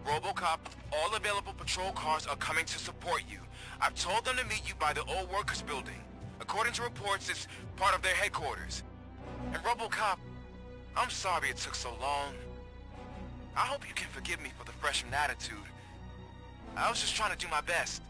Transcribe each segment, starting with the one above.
Robocop, all available patrol cars are coming to support you. I've told them to meet you by the old workers building. According to reports, it's part of their headquarters. And Robocop, I'm sorry it took so long. I hope you can forgive me for the freshman attitude. I was just trying to do my best.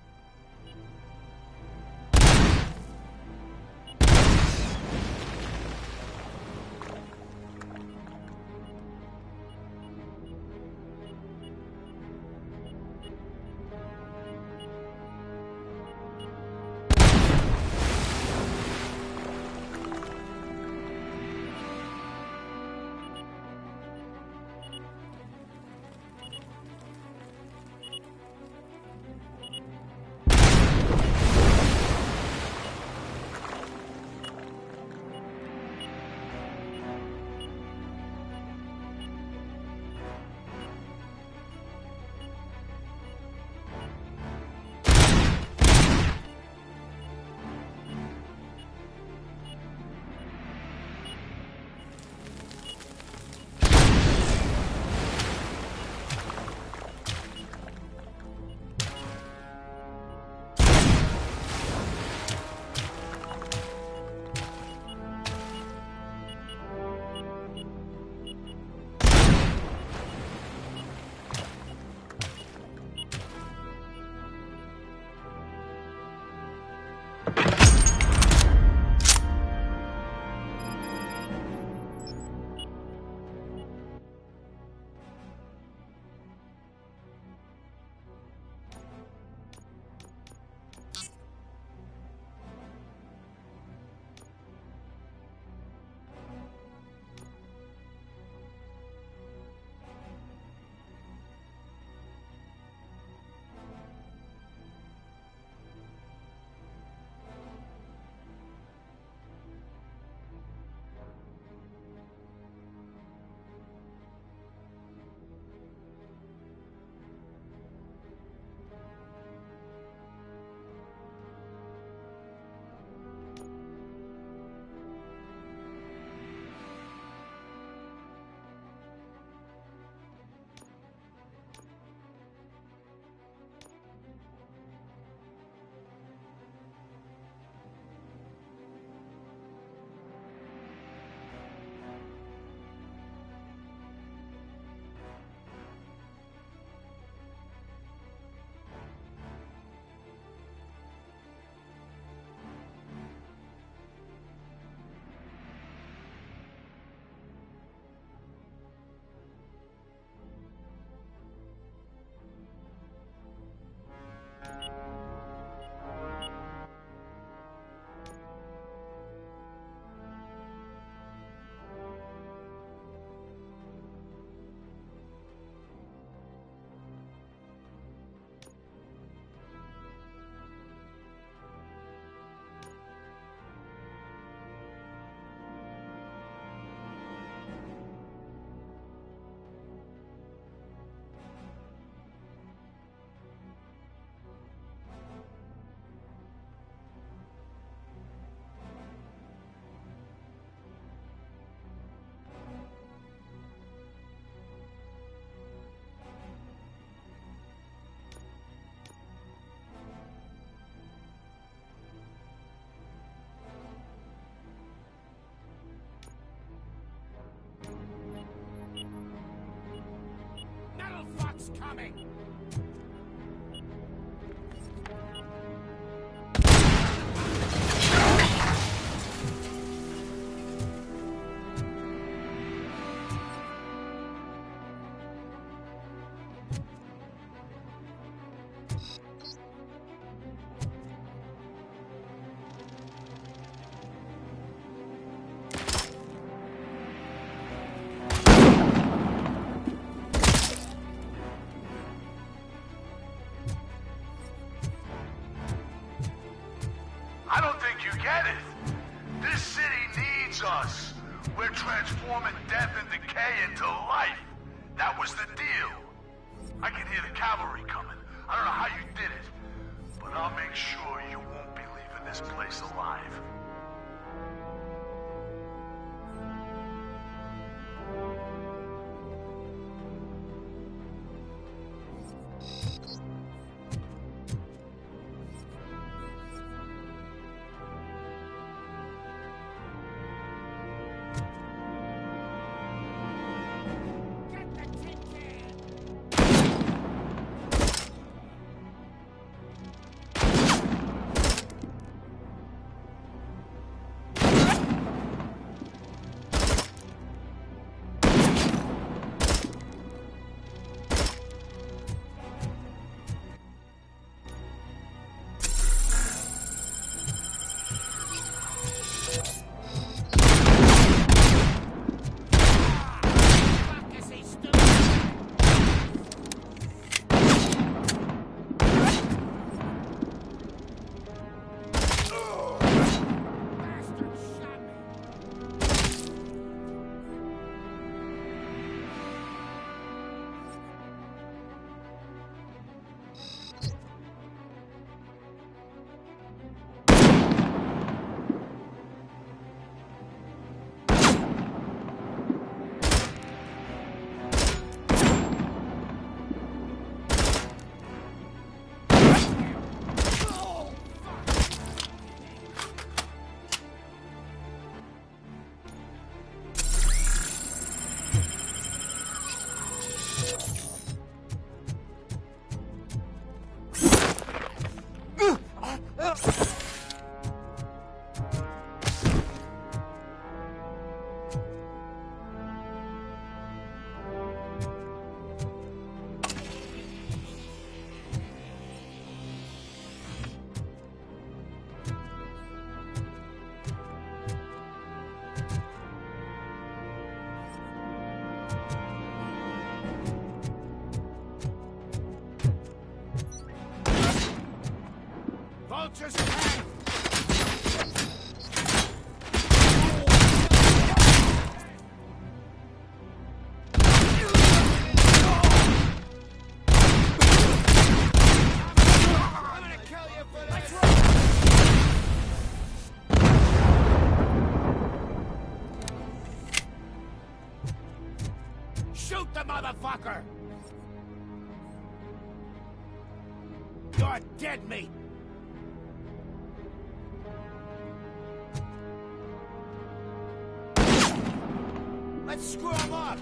Fox coming! I don't think you get it. This city needs us. We're transforming death and decay into life. That was the deal. I can hear the cavalry coming. I don't know how you did it, but I'll make sure you won't be leaving this place alive. motherfucker! You're dead meat! Let's screw him up!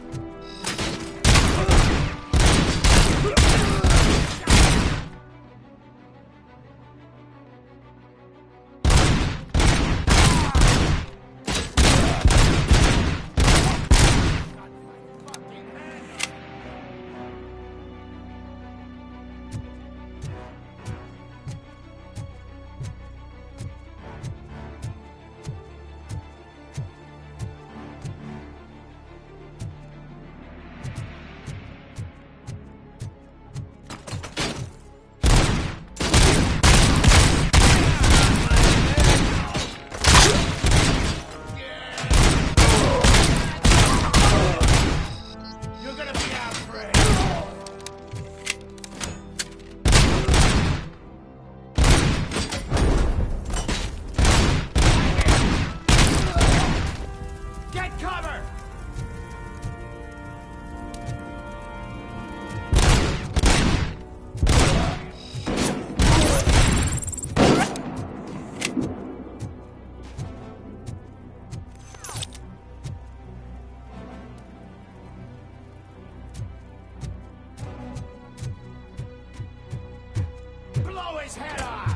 His head off!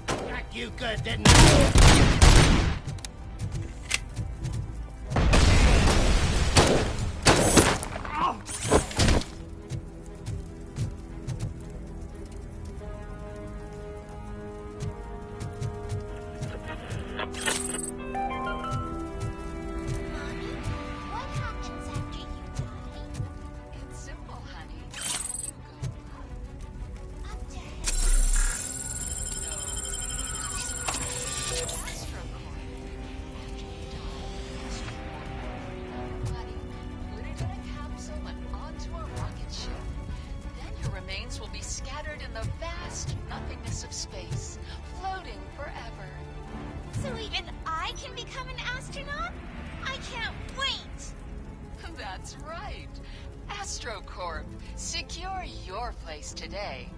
Got you good, didn't I? Will be scattered in the vast nothingness of space, floating forever. So even I can become an astronaut? I can't wait! That's right. AstroCorp, secure your place today.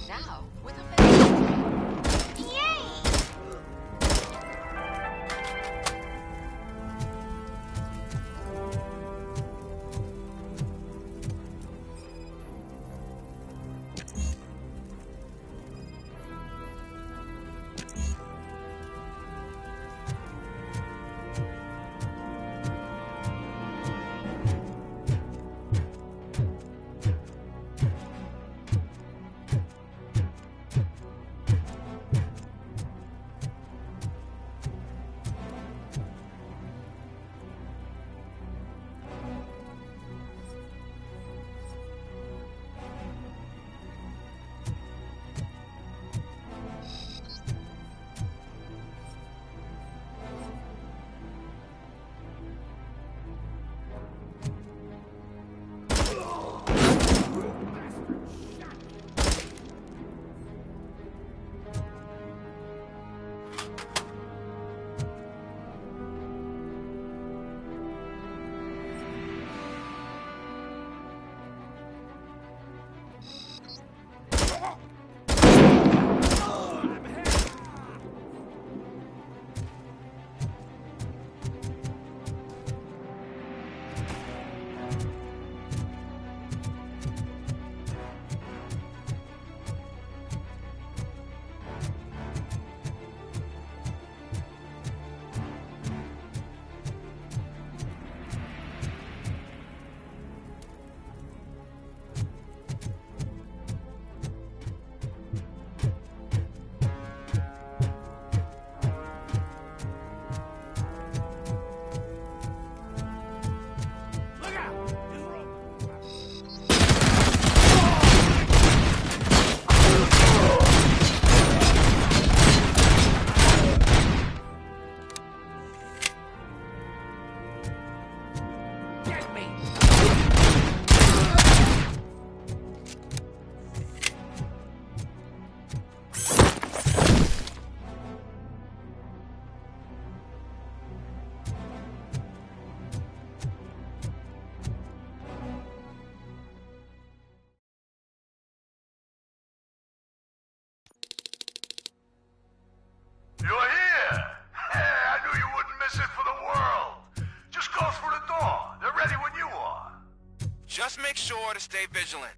Now, with a fancy. Yay! make sure to stay vigilant.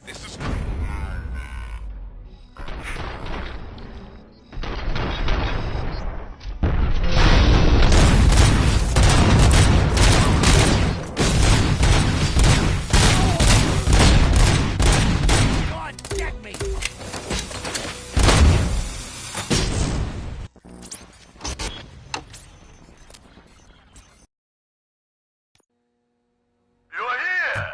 This is... God get me! You're here!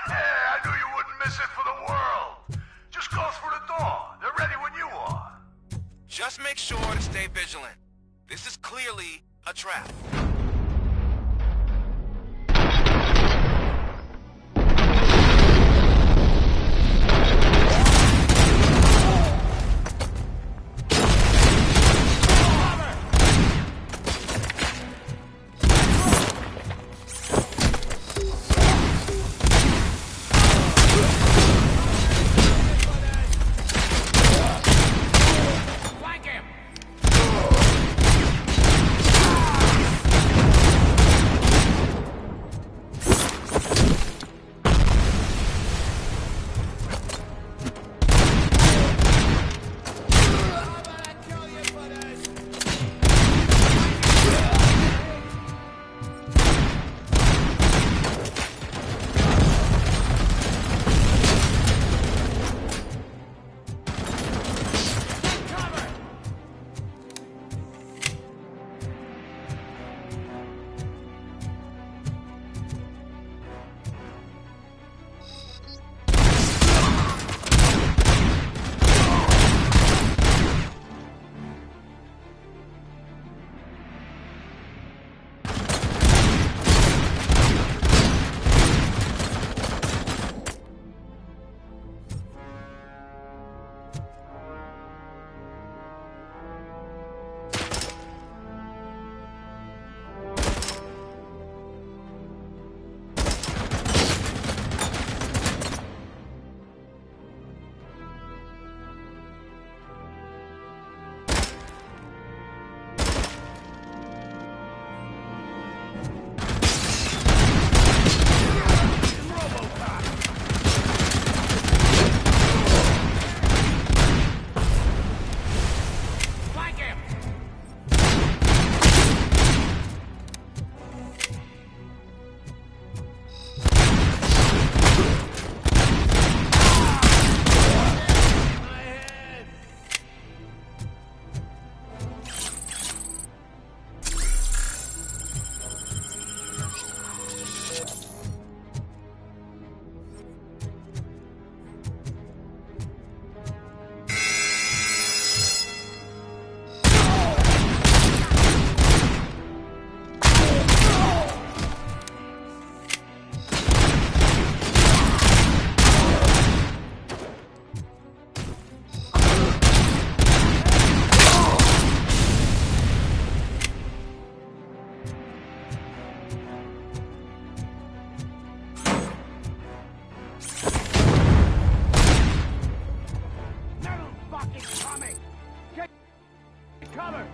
Hey, I knew you wouldn't miss it for the world! Just go through the door. They're ready when you are. Just make sure to stay vigilant. This is clearly a trap. Flank him! Robocop! Flank him! My head! Metal fucking coming! Get cover!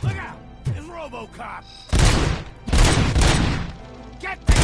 Look out! It's Robocop! Get the...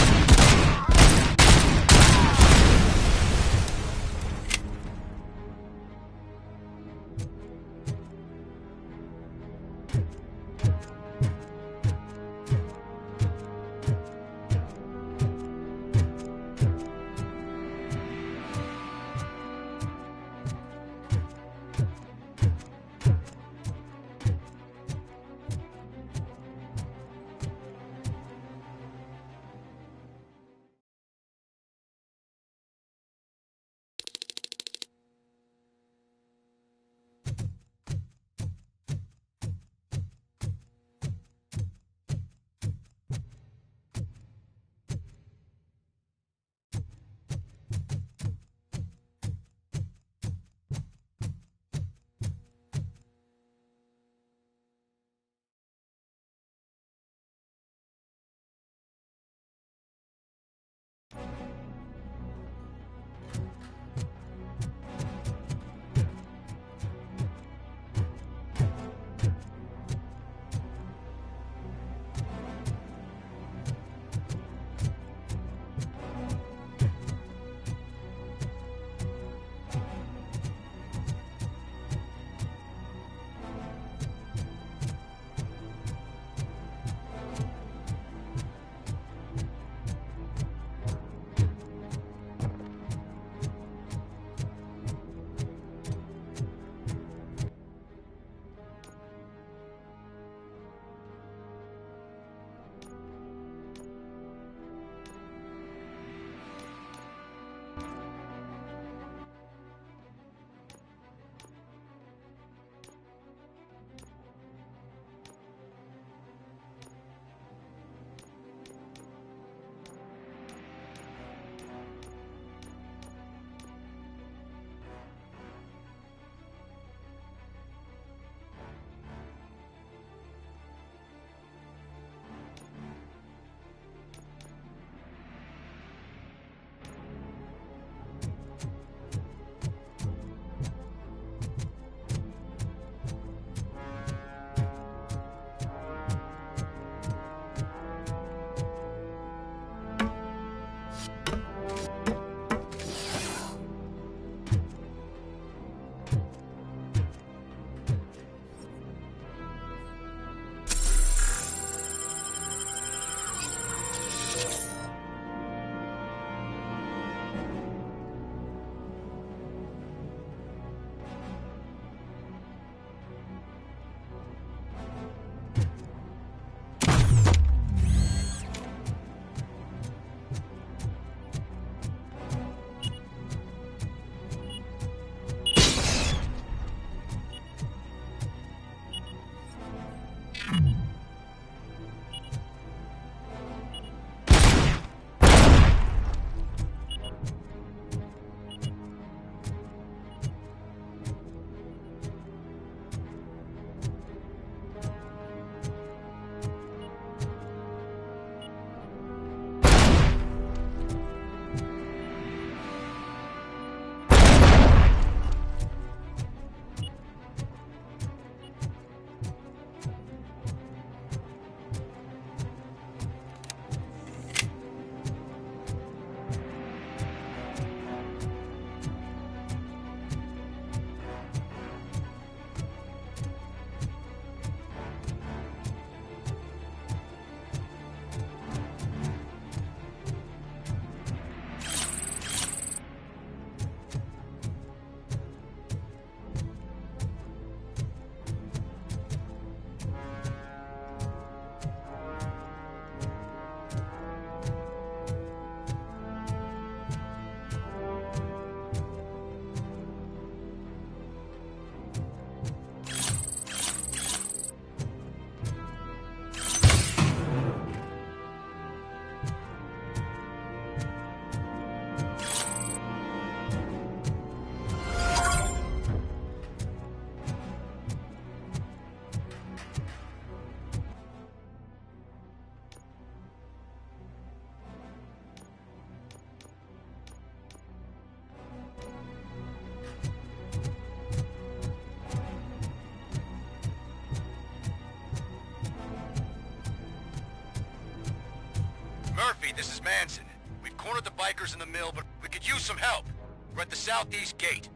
Murphy, this is Manson. We've cornered the bikers in the mill, but we could use some help. We're at the southeast gate.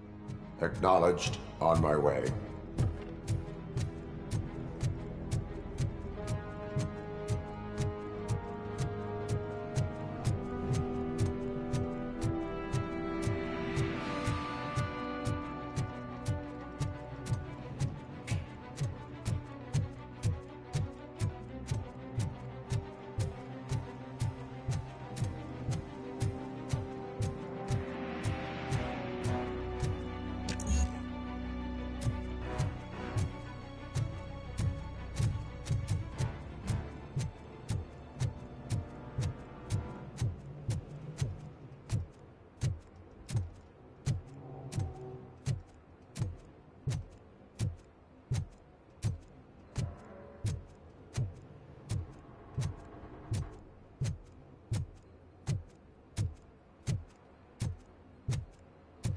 Acknowledged. On my way.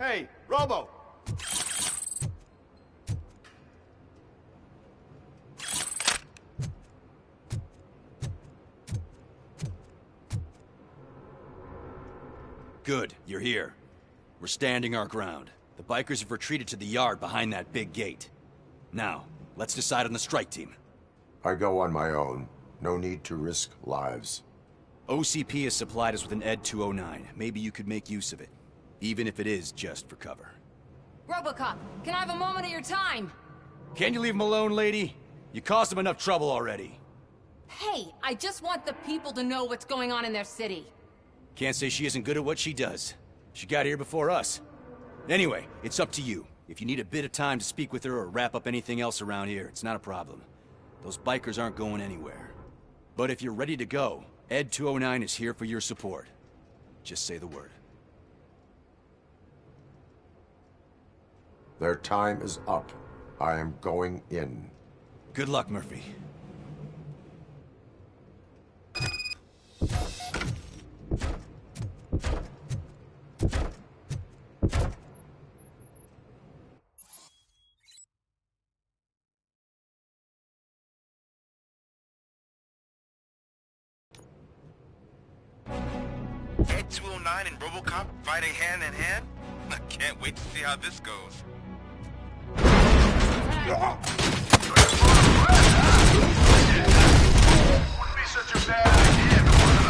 Hey, Robo! Good, you're here. We're standing our ground. The bikers have retreated to the yard behind that big gate. Now, let's decide on the strike team. I go on my own. No need to risk lives. OCP has supplied us with an ED 209. Maybe you could make use of it. Even if it is just for cover. Robocop, can I have a moment of your time? Can you leave him alone, lady? You caused him enough trouble already. Hey, I just want the people to know what's going on in their city. Can't say she isn't good at what she does. She got here before us. Anyway, it's up to you. If you need a bit of time to speak with her or wrap up anything else around here, it's not a problem. Those bikers aren't going anywhere. But if you're ready to go, ED 209 is here for your support. Just say the word. Their time is up. I am going in. Good luck, Murphy. Ed 209 and Robocop fighting hand in hand? I can't wait to see how this goes. Wouldn't be such a bad idea if it wasn't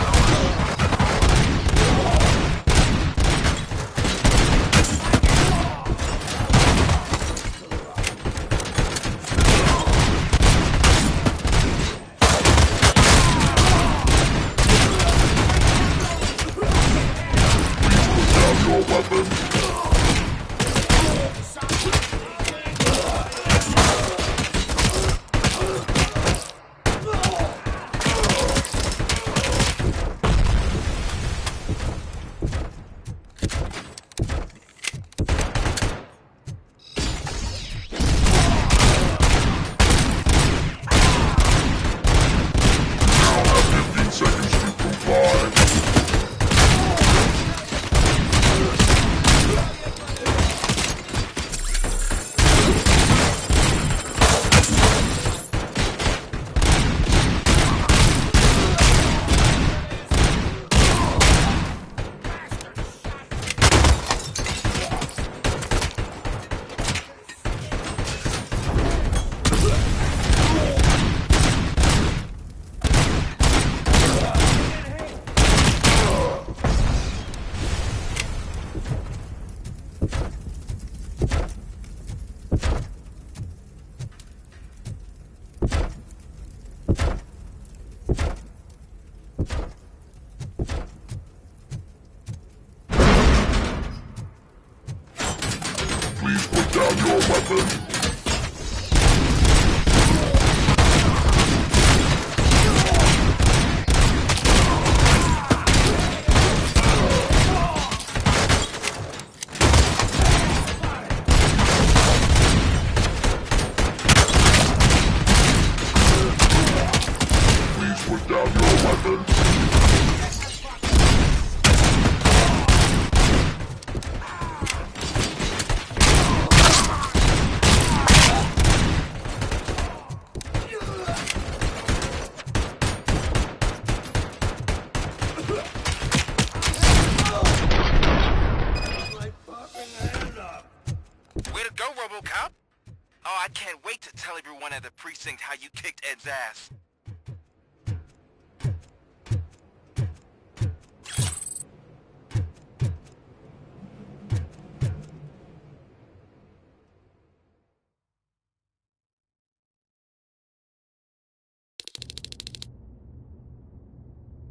Please put down your weapon. Please put down your weapon. instinct how you kicked Ed's ass.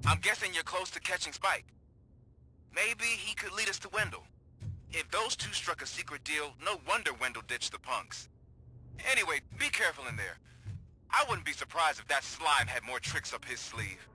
I'm guessing you're close to catching Spike. Maybe he could lead us to Wendell. If those two struck a secret deal, no wonder Wendell ditched the punks. Anyway, be careful in there. I wouldn't be surprised if that slime had more tricks up his sleeve.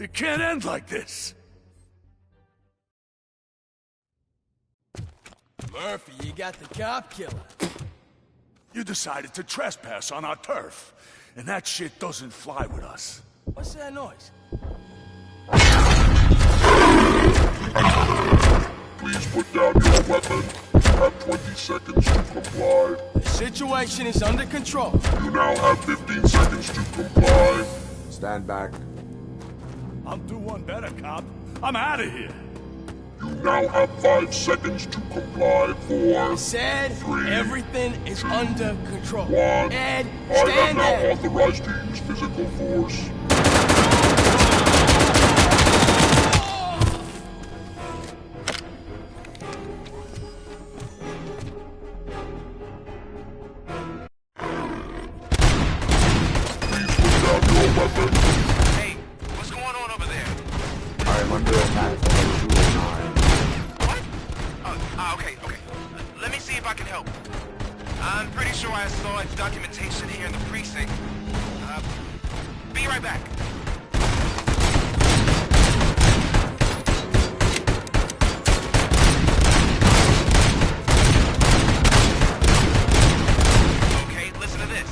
It can't end like this. Murphy, you got the cop killer. You decided to trespass on our turf, and that shit doesn't fly with us. What's that noise? Please put down your weapon. You have 20 seconds to comply. The situation is under control. You now have 15 seconds to comply. Stand back. I'll do one better, cop. I'm out of here. You now have 5 seconds to comply. 4, Said 3, everything is under control. 1. Ed, I have stand now there. authorized to use physical force. Please put down your weapon. Hey, what's going on over there? I am under attack from a 209. What? Okay. Let me see if I can help. I'm pretty sure I saw its documentation here in the precinct. Be right back. Okay, listen to this.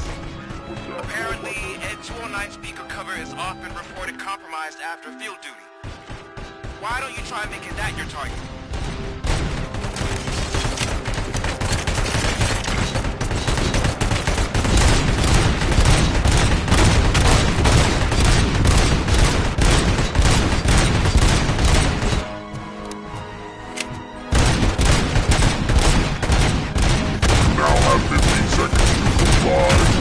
Apparently, Ed 209 speaker cover is often reported compromised after field duty. Why don't you try making that your target? You now have 15 seconds to comply.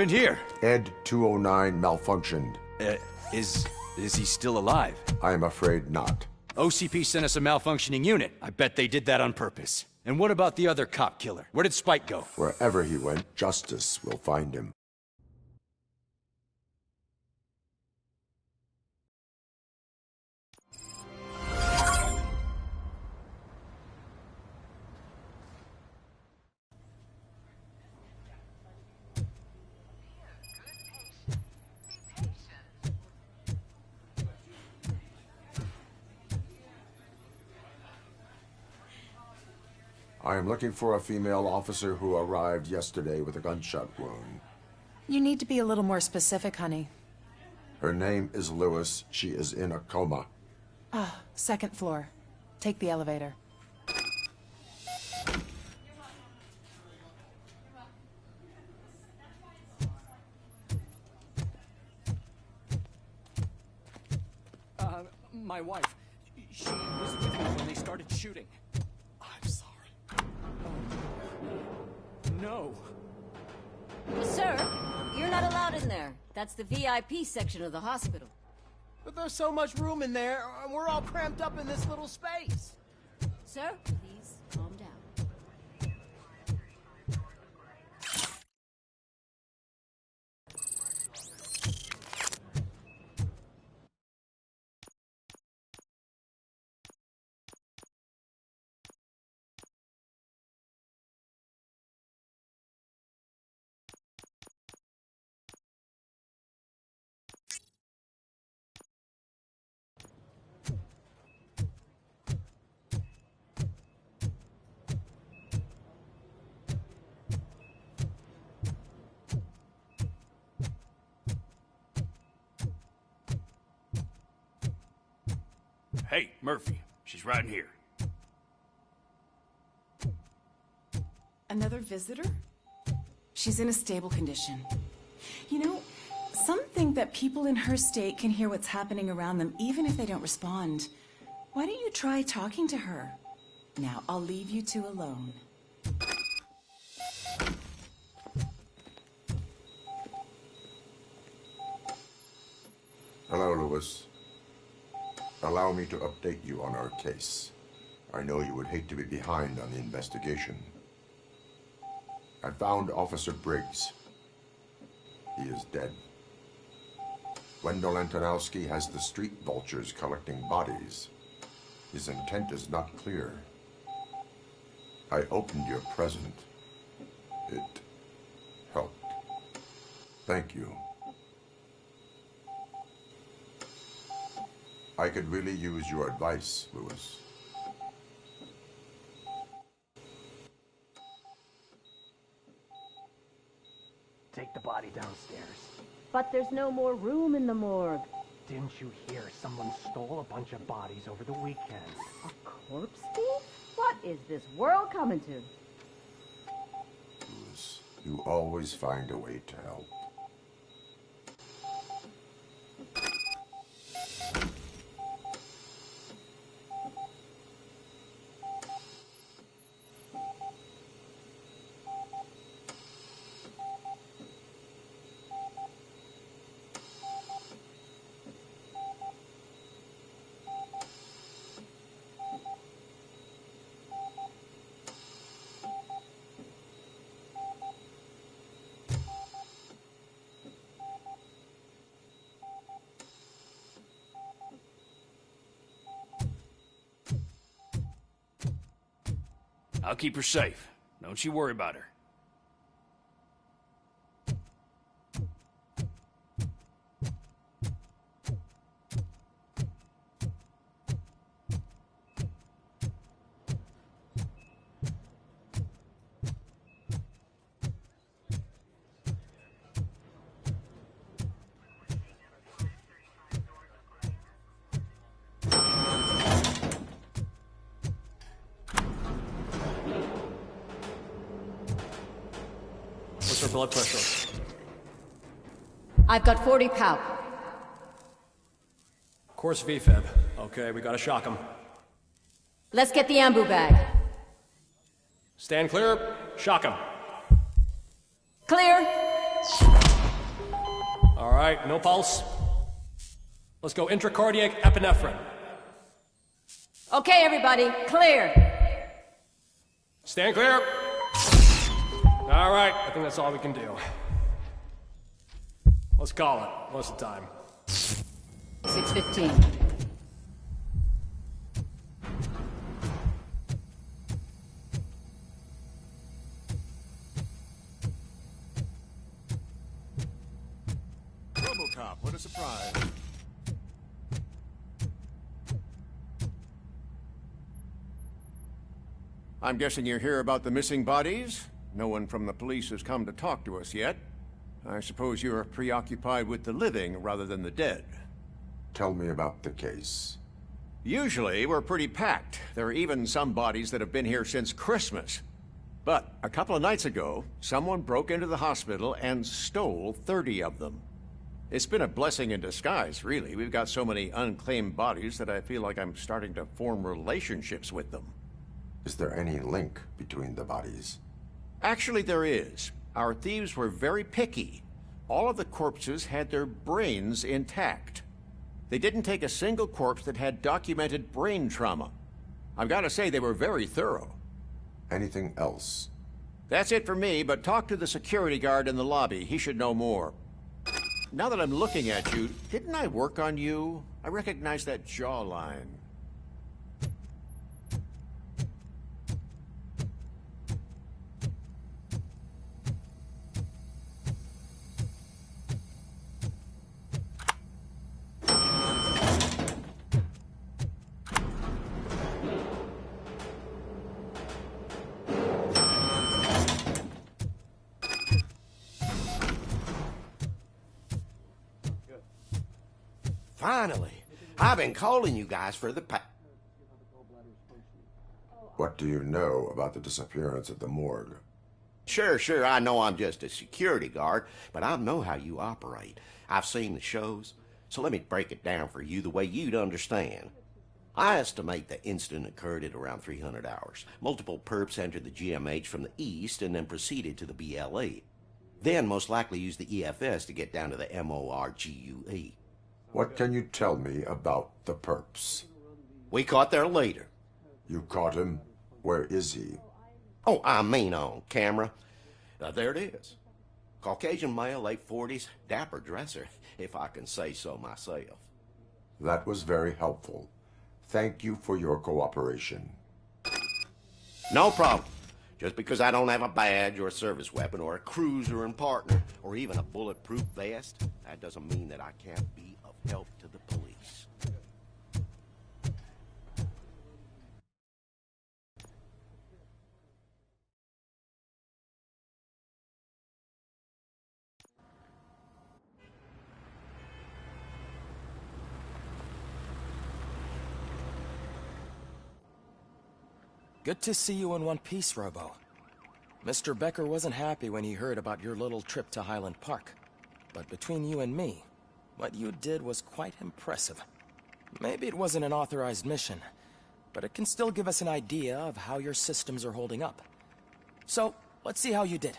happened here? Ed 209 malfunctioned. Is he still alive? I am afraid not. OCP sent us a malfunctioning unit. I bet they did that on purpose. And what about the other cop killer? Where did Spike go? Wherever he went, justice will find him. I am looking for a female officer who arrived yesterday with a gunshot wound. You need to be a little more specific, honey. Her name is Lewis. She is in a coma. Second floor. Take the elevator. My wife. She was with me when they started shooting. I'm sorry. No. Sir, you're not allowed in there. That's the VIP section of the hospital. But there's so much room in there, and we're all cramped up in this little space. Sir, please calm down. Hey, Murphy. She's right in here. Another visitor? She's in a stable condition. You know, some think that people in her state can hear what's happening around them even if they don't respond. Why don't you try talking to her? Now, I'll leave you two alone. Hello, Lewis. Allow me to update you on our case. I know you would hate to be behind on the investigation. I found Officer Briggs. He is dead. Wendell Antonowski has the street vultures collecting bodies. His intent is not clear. I opened your present. It helped. Thank you. I could really use your advice, Lewis. Take the body downstairs. But there's no more room in the morgue. Didn't you hear someone stole a bunch of bodies over the weekend? A corpse thief? What is this world coming to? Lewis, you always find a way to help. I'll keep her safe. Don't you worry about her. What's her blood pressure? I've got 40 pow. Course VFib. Okay, we gotta shock him. Let's get the ambu bag. Stand clear. Shock him. Clear. right, no pulse. Let's go intracardiac epinephrine. Okay, everybody, clear. Stand clear. All right, I think that's all we can do. Let's call it. What's the time? 6:15. Robocop, what a surprise. I'm guessing you're here about the missing bodies? No one from the police has come to talk to us yet. I suppose you're preoccupied with the living rather than the dead. Tell me about the case. Usually, we're pretty packed. There are even some bodies that have been here since Christmas. But a couple of nights ago, someone broke into the hospital and stole 30 of them. It's been a blessing in disguise, really. We've got so many unclaimed bodies that I feel like I'm starting to form relationships with them. Is there any link between the bodies? Actually, there is. Our thieves were very picky. All of the corpses had their brains intact. They didn't take a single corpse that had documented brain trauma. I've got to say, they were very thorough. Anything else? That's it for me, but talk to the security guard in the lobby. He should know more. Now that I'm looking at you, didn't I work on you? I recognize that jawline. Finally. I've been calling you guys for the What do you know about the disappearance at the morgue? Sure, I know I'm just a security guard, but I know how you operate. I've seen the shows, so let me break it down for you the way you'd understand. I estimate the incident occurred at around 300 hours. Multiple perps entered the GMH from the east and then proceeded to the BLE. Then most likely used the EFS to get down to the MORGUE. What can you tell me about the perps? We caught their leader. You caught him? Where is he? Oh, I mean on camera. There it is. Caucasian male, late 40s, dapper dresser, if I can say so myself. That was very helpful. Thank you for your cooperation. No problem. Just because I don't have a badge or a service weapon or a cruiser and partner or even a bulletproof vest, that doesn't mean that I can't be of help to the police. Good to see you in one piece, Robo. Mr. Becker wasn't happy when he heard about your little trip to Highland Park. But between you and me, what you did was quite impressive. Maybe it wasn't an authorized mission, but it can still give us an idea of how your systems are holding up. So, let's see how you did.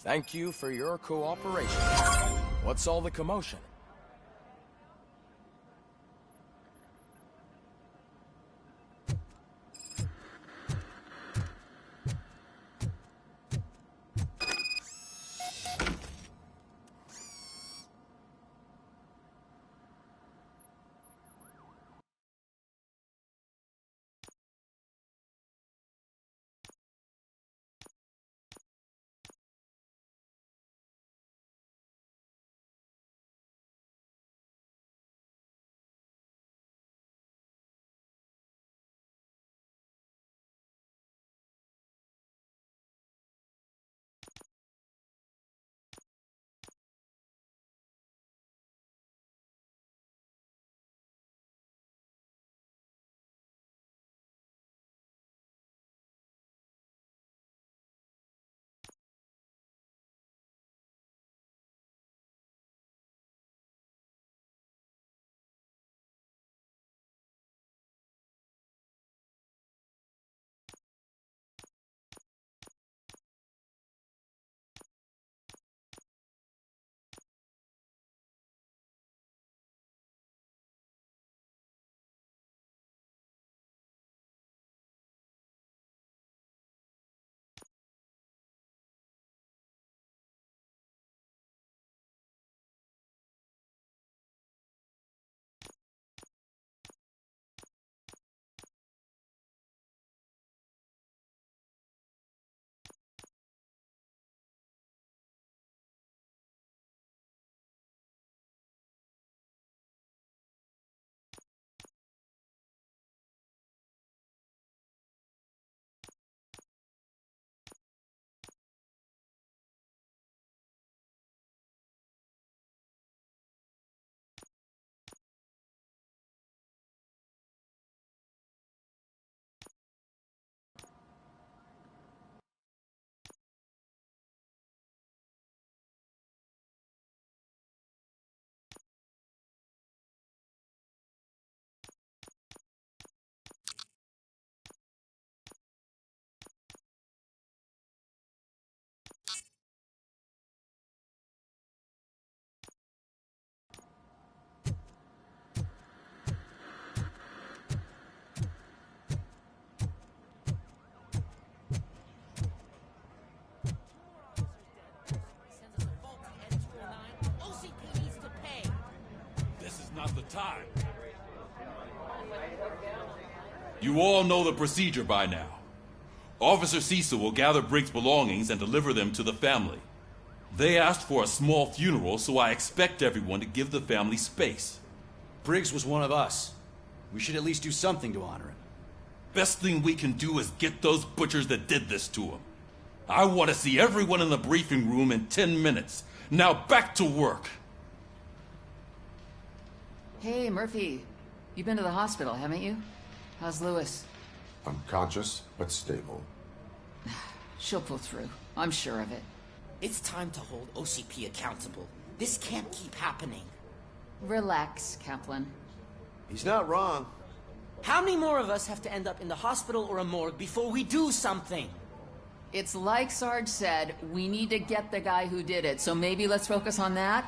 Thank you for your cooperation. What's all the commotion? You all know the procedure by now. Officer Cecil will gather Briggs' belongings and deliver them to the family. They asked for a small funeral, so I expect everyone to give the family space. Briggs was one of us. We should at least do something to honor him. Best thing we can do is get those butchers that did this to him. I want to see everyone in the briefing room in 10 minutes. Now back to work. Hey, Murphy. You've been to the hospital, haven't you? How's Lewis? Unconscious, but stable. She'll pull through. I'm sure of it. It's time to hold OCP accountable. This can't keep happening. Relax, Kaplan. He's not wrong. How many more of us have to end up in the hospital or a morgue before we do something? It's like Sarge said, we need to get the guy who did it, so maybe let's focus on that?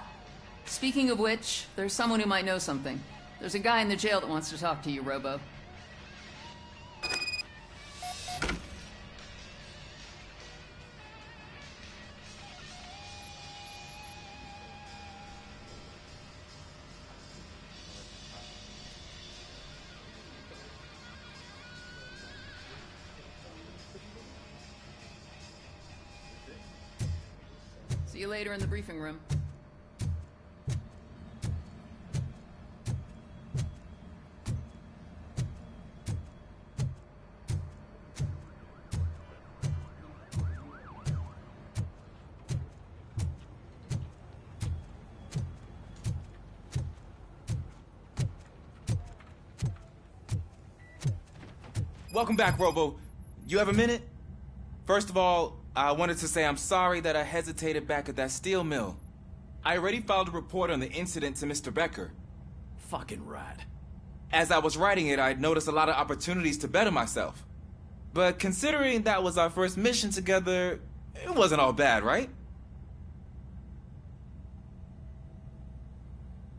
Speaking of which, there's someone who might know something. There's a guy in the jail that wants to talk to you, Robo. See you later in the briefing room. Welcome back, Robo. You have a minute? First of all, I wanted to say I'm sorry that I hesitated back at that steel mill. I already filed a report on the incident to Mr. Becker. Fucking rad. As I was writing it, I'd noticed a lot of opportunities to better myself. But considering that was our first mission together, it wasn't all bad, right?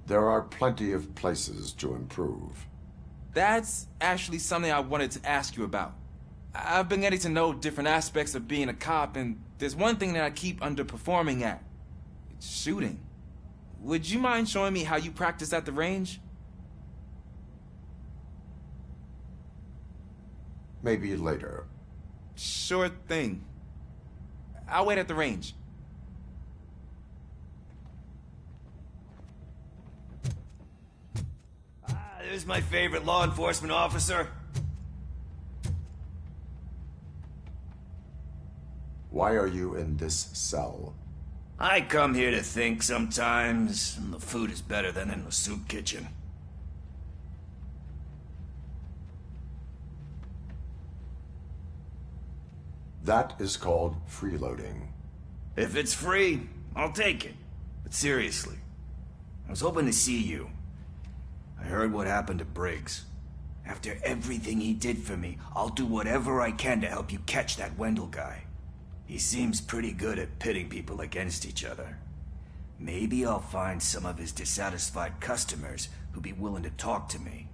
There are plenty of places to improve. That's actually something I wanted to ask you about. I've been getting to know different aspects of being a cop, and there's one thing that I keep underperforming at. It's shooting. Would you mind showing me how you practice at the range? Maybe later. Sure thing. I'll wait at the range. There's my favorite law enforcement officer. Why are you in this cell? I come here to think sometimes, and the food is better than in the soup kitchen. That is called freeloading. If it's free, I'll take it. But seriously, I was hoping to see you. I heard what happened to Briggs. After everything he did for me, I'll do whatever I can to help you catch that Wendell guy. He seems pretty good at pitting people against each other. Maybe I'll find some of his dissatisfied customers who'd be willing to talk to me.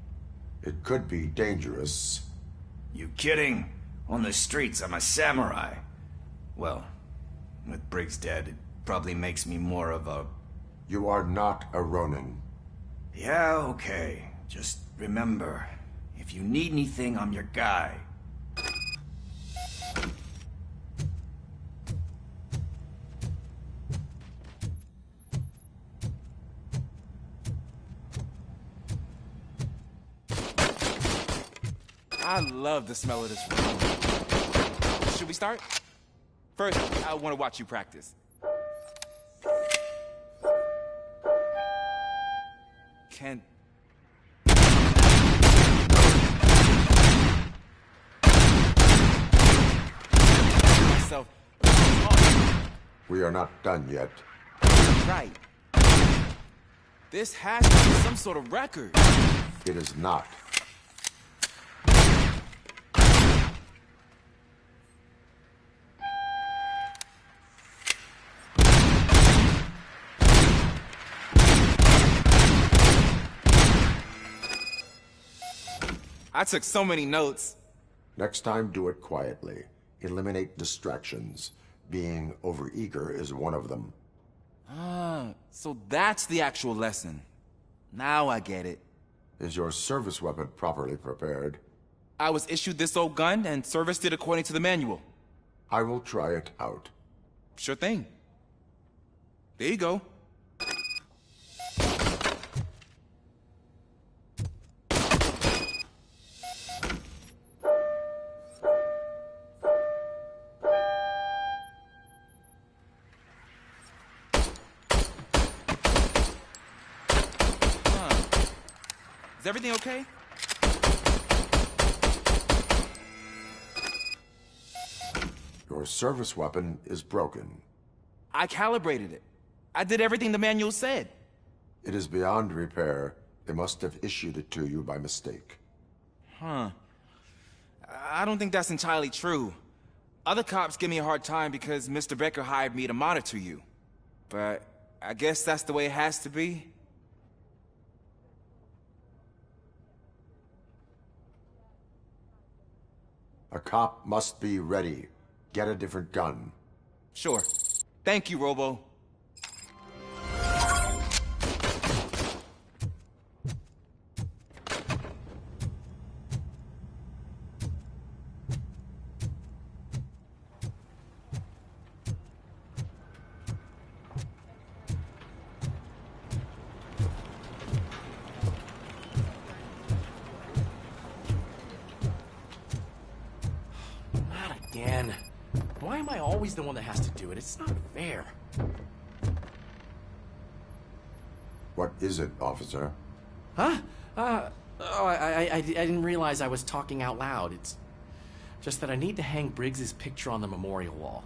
It could be dangerous. You kidding? On the streets, I'm a samurai. Well, with Briggs dead, it probably makes me more of a... You are not a Ronin. Yeah, okay. Just remember, if you need anything, I'm your guy. I love the smell of this room. Should we start? First, I want to watch you practice. Can... myself... We are not done yet. Right. This has to be some sort of record. It is not. I took so many notes. Next time, do it quietly. Eliminate distractions. Being overeager is one of them. Ah, so that's the actual lesson. Now I get it. Is your service weapon properly prepared? I was issued this old gun and serviced it according to the manual. I will try it out. Sure thing. There you go. Is everything okay? Your service weapon is broken. I calibrated it. I did everything the manual said. It is beyond repair. They must have issued it to you by mistake. Huh. I don't think that's entirely true. Other cops give me a hard time because Mr. Becker hired me to monitor you. But I guess that's the way it has to be. A cop must be ready. Get a different gun. Sure. Thank you, Robo. Again. Why am I always the one that has to do it? It's not fair. What is it, officer? Huh? I didn't realize I was talking out loud. It's just that I need to hang Briggs's picture on the memorial wall.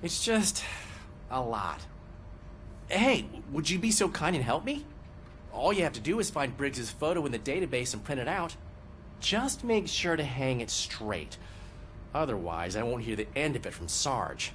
It's just a lot. Hey, would you be so kind and help me? All you have to do is find Briggs's photo in the database and print it out. Just make sure to hang it straight. Otherwise, I won't hear the end of it from Sarge.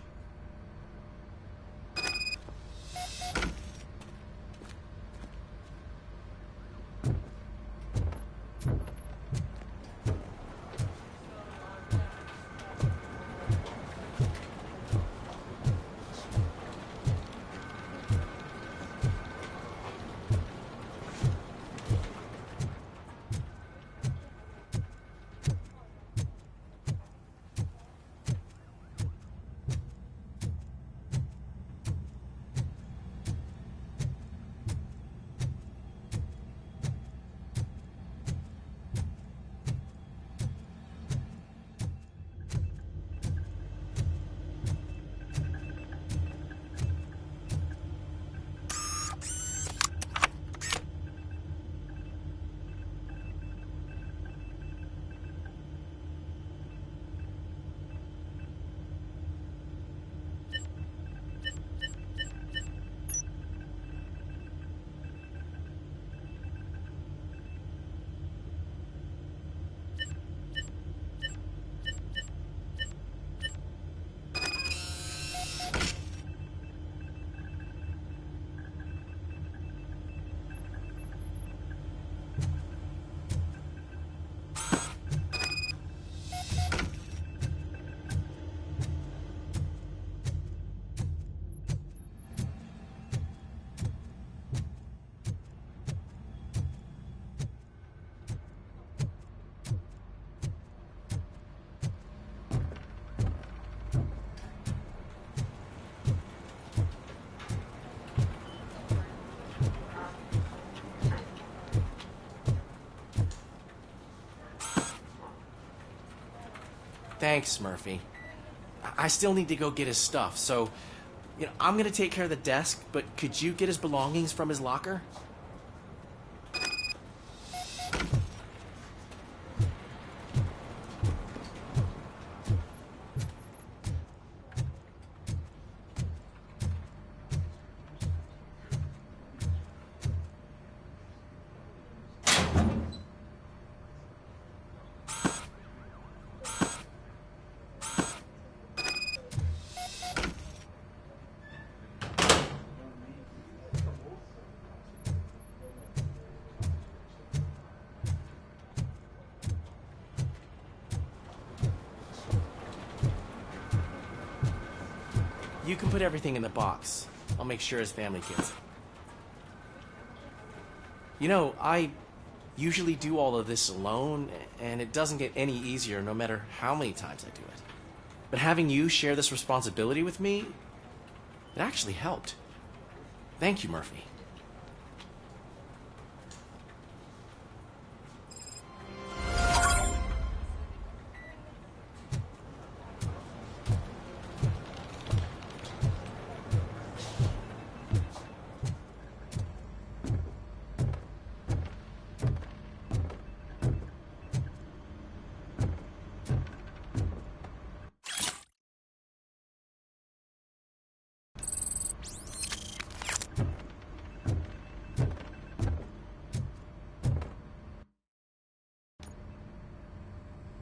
Thanks, Murphy. I still need to go get his stuff, so, I'm gonna take care of the desk, but could you get his belongings from his locker? You can put everything in the box. I'll make sure his family gets it. usually do all of this alone, and it doesn't get any easier no matter how many times I do it. But having you share this responsibility with me, it actually helped. Thank you, Murphy.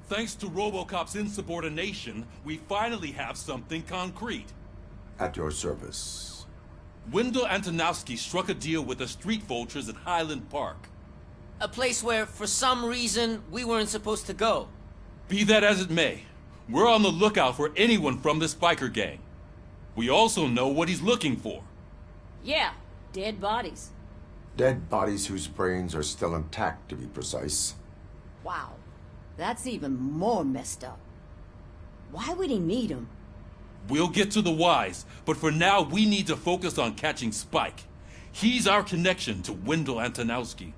Thanks to Robocop's insubordination, we finally have something concrete. At your service. Wendell Antonowski struck a deal with the street vultures at Highland Park. A place where, for some reason, we weren't supposed to go. Be that as it may, we're on the lookout for anyone from this biker gang. We also know what he's looking for. Yeah, dead bodies. Dead bodies whose brains are still intact, to be precise. Wow, that's even more messed up. Why would he need them? We'll get to the whys, but for now we need to focus on catching Spike. He's our connection to Wendell Antonowski.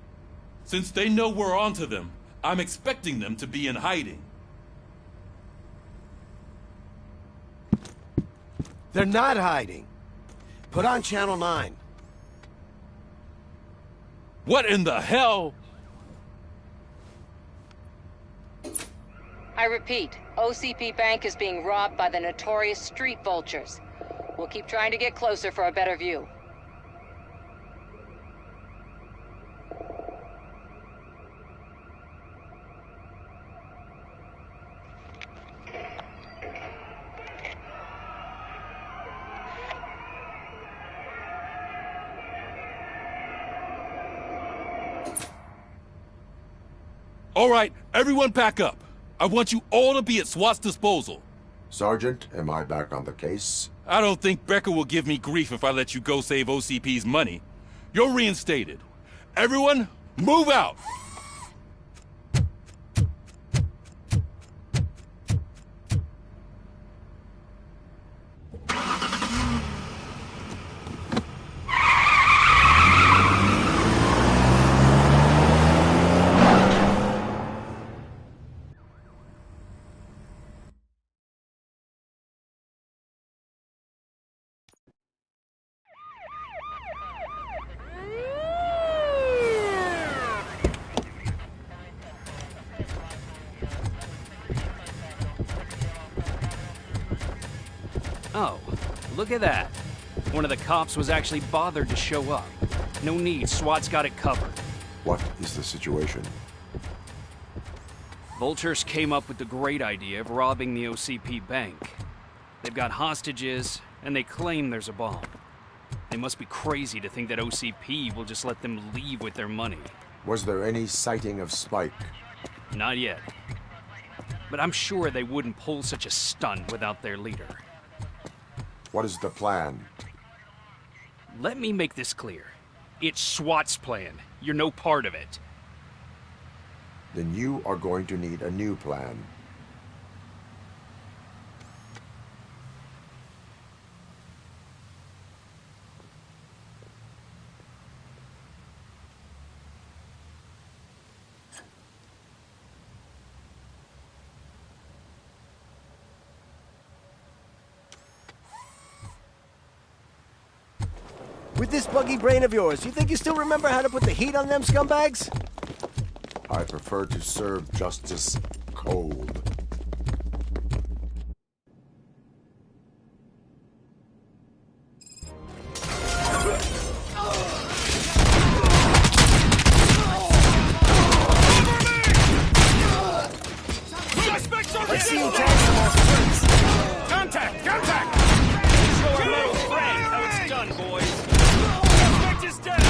Since they know we're onto them, I'm expecting them to be in hiding. They're not hiding. Put on Channel 9. What in the hell? I repeat, OCP Bank is being robbed by the notorious street vultures. We'll keep trying to get closer for a better view. All right, everyone pack up. I want you all to be at SWAT's disposal. Sergeant, am I back on the case? I don't think Becker will give me grief if I let you go save OCP's money. You're reinstated. Everyone, move out! Oh, look at that. One of the cops was actually bothered to show up. No need, SWAT's got it covered. What is the situation? Vultures came up with the great idea of robbing the OCP bank. They've got hostages, and they claim there's a bomb. They must be crazy to think that OCP will just let them leave with their money. Was there any sighting of Spike? Not yet. But I'm sure they wouldn't pull such a stunt without their leader. What is the plan? Let me make this clear. It's SWAT's plan. You're no part of it. Then you are going to need a new plan. With this buggy brain of yours, you think you still remember how to put the heat on them scumbags? I prefer to serve justice cold. Let's see you tag some off first. Contact! Contact! Show our little friend how it's done, boys. Suspect is dead!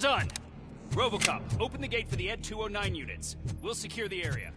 done. Robocop, open the gate for the Ed 209 units. We'll secure the area.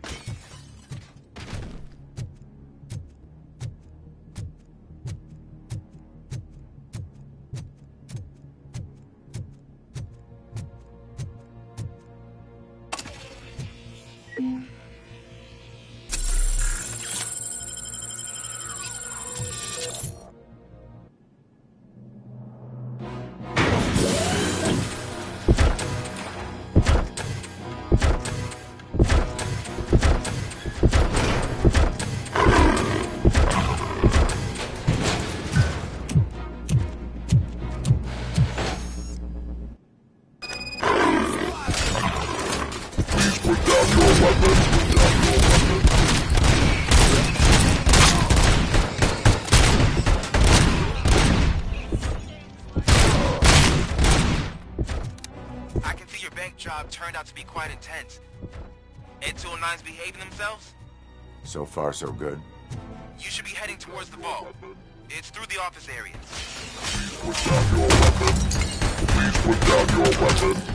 Job turned out to be quite intense. Ed 209's behaving themselves? So far, so good. You should be heading towards the vault. It's through the office area. Please put down your weapon.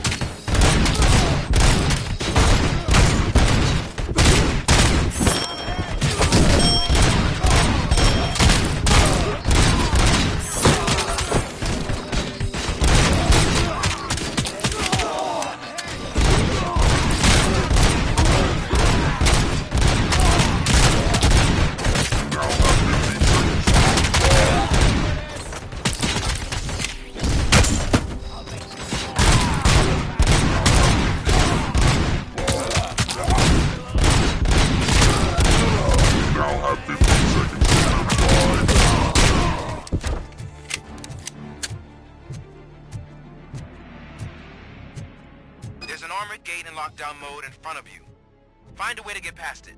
There's an armored gate in lockdown mode in front of you. Find a way to get past it.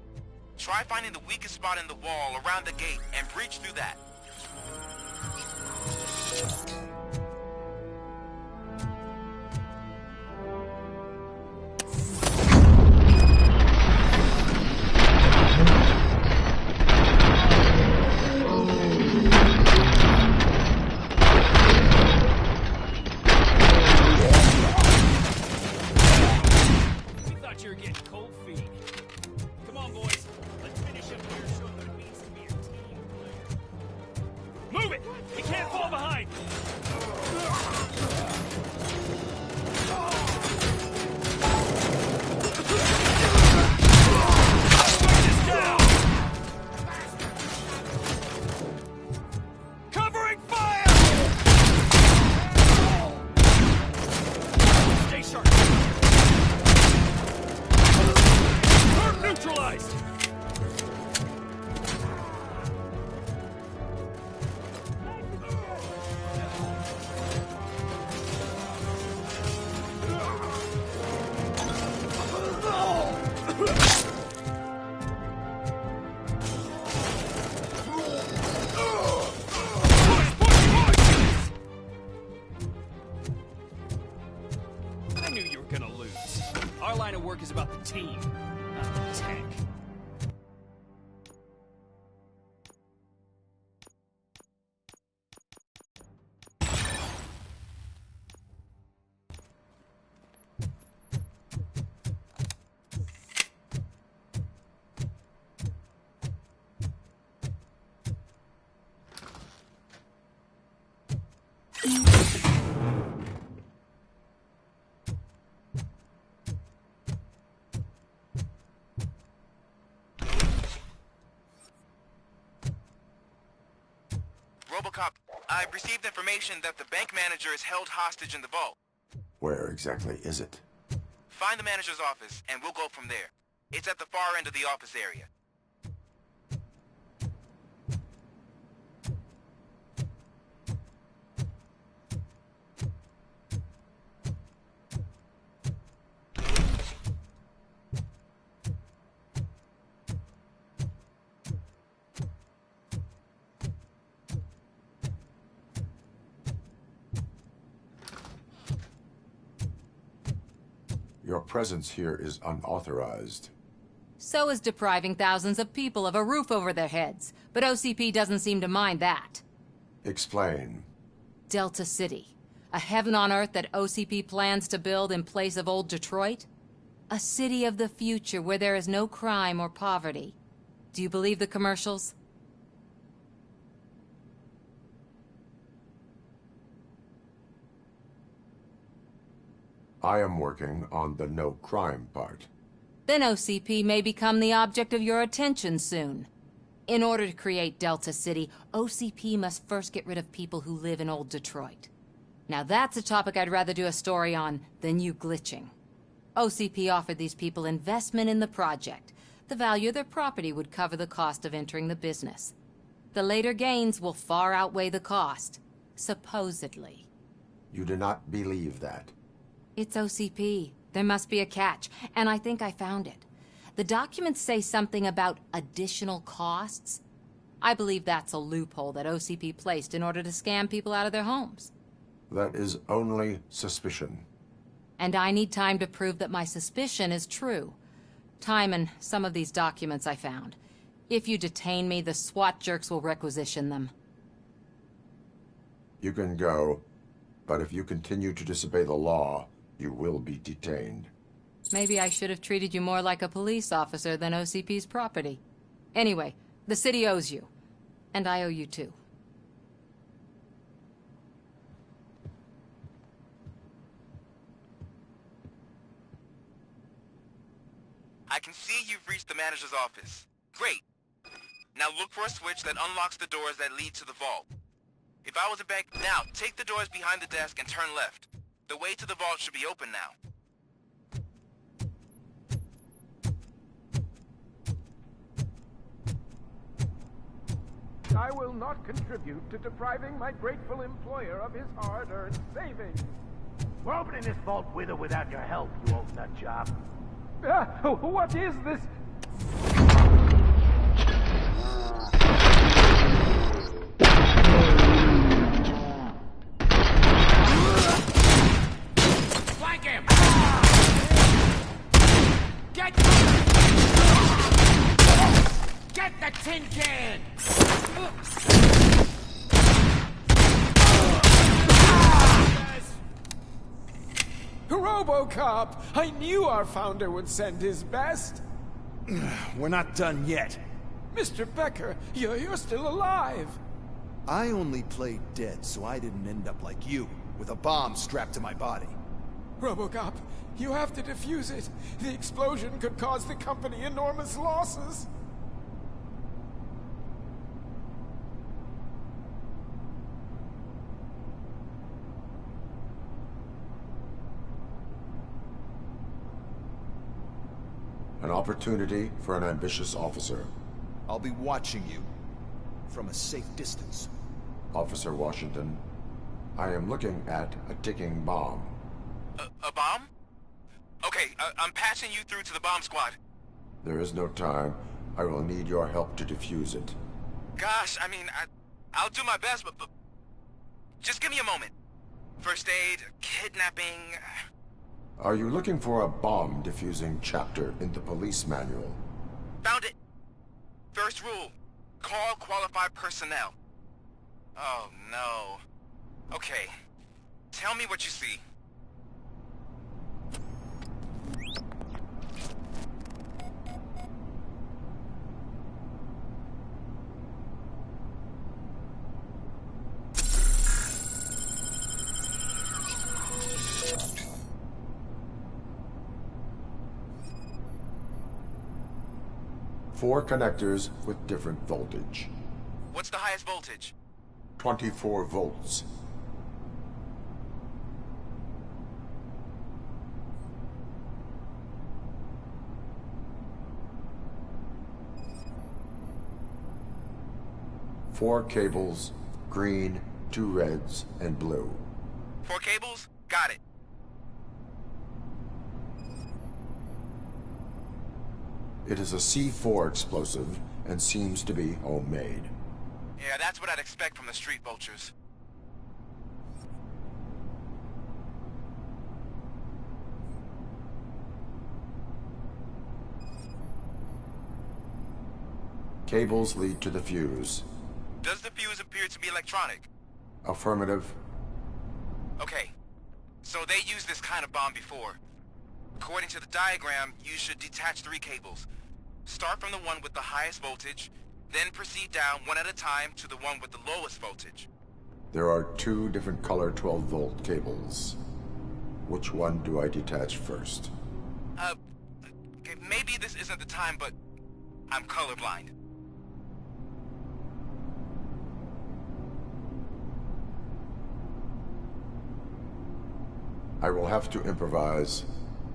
Try finding the weakest spot in the wall around the gate and breach through that. Our line of work is about the team, not the tank. Robocop, I've received information that the bank manager is held hostage in the vault. Where exactly is it? Find the manager's office, and we'll go from there. It's at the far end of the office area. Your presence here is unauthorized. So is depriving thousands of people of a roof over their heads. But OCP doesn't seem to mind that. Explain. Delta City. A heaven on earth that OCP plans to build in place of old Detroit? A city of the future where there is no crime or poverty. Do you believe the commercials? I am working on the no crime part. Then OCP may become the object of your attention soon. In order to create Delta City, OCP must first get rid of people who live in old Detroit. Now that's a topic I'd rather do a story on than you glitching. OCP offered these people investment in the project. The value of their property would cover the cost of entering the business. The later gains will far outweigh the cost, supposedly. You do not believe that? It's OCP. There must be a catch, and I think I found it. The documents say something about additional costs. I believe that's a loophole that OCP placed in order to scam people out of their homes. That is only suspicion. And I need time to prove that my suspicion is true. Time and some of these documents I found. If you detain me, the SWAT jerks will requisition them. You can go, but if you continue to disobey the law, you will be detained. Maybe I should have treated you more like a police officer than OCP's property. Anyway, the city owes you. And I owe you too. I can see you've reached the manager's office. Great. Now look for a switch that unlocks the doors that lead to the vault. If I was a bank, now take the doors behind the desk and turn left. The way to the vault should be open now. I will not contribute to depriving my grateful employer of his hard-earned savings. We're opening this vault with or without your help, you old nut job. What is this? Flank him! Get the tin can! Robocop! I knew our founder would send his best. We're not done yet. Mr. Becker, you're still alive. I only played dead so I didn't end up like you, with a bomb strapped to my body. Robocop, you have to defuse it. The explosion could cause the company enormous losses. An opportunity for an ambitious officer. I'll be watching you from a safe distance. Officer Washington, I am looking at a ticking bomb. A bomb? Okay, I'm passing you through to the bomb squad. There is no time. I will need your help to defuse it. Gosh, I mean, I'll do my best, but just give me a moment. First aid, kidnapping... Are you looking for a bomb defusing chapter in the police manual? Found it. First rule, call qualified personnel. Oh, no. Okay, tell me what you see. Four connectors with different voltage. What's the highest voltage? 24 volts. Four cables, green, 2 reds, and blue. 4 cables? Got it. It is a C4 explosive and seems to be homemade. Yeah, that's what I'd expect from the street vultures. Cables lead to the fuse. Does the fuse appear to be electronic? Affirmative. Okay, so they used this kind of bomb before. According to the diagram, you should detach 3 cables. Start from the one with the highest voltage, then proceed down one at a time to the one with the lowest voltage. There are 2 different color 12-volt cables. Which one do I detach first? Okay, maybe this isn't the time, but I'm colorblind. I will have to improvise.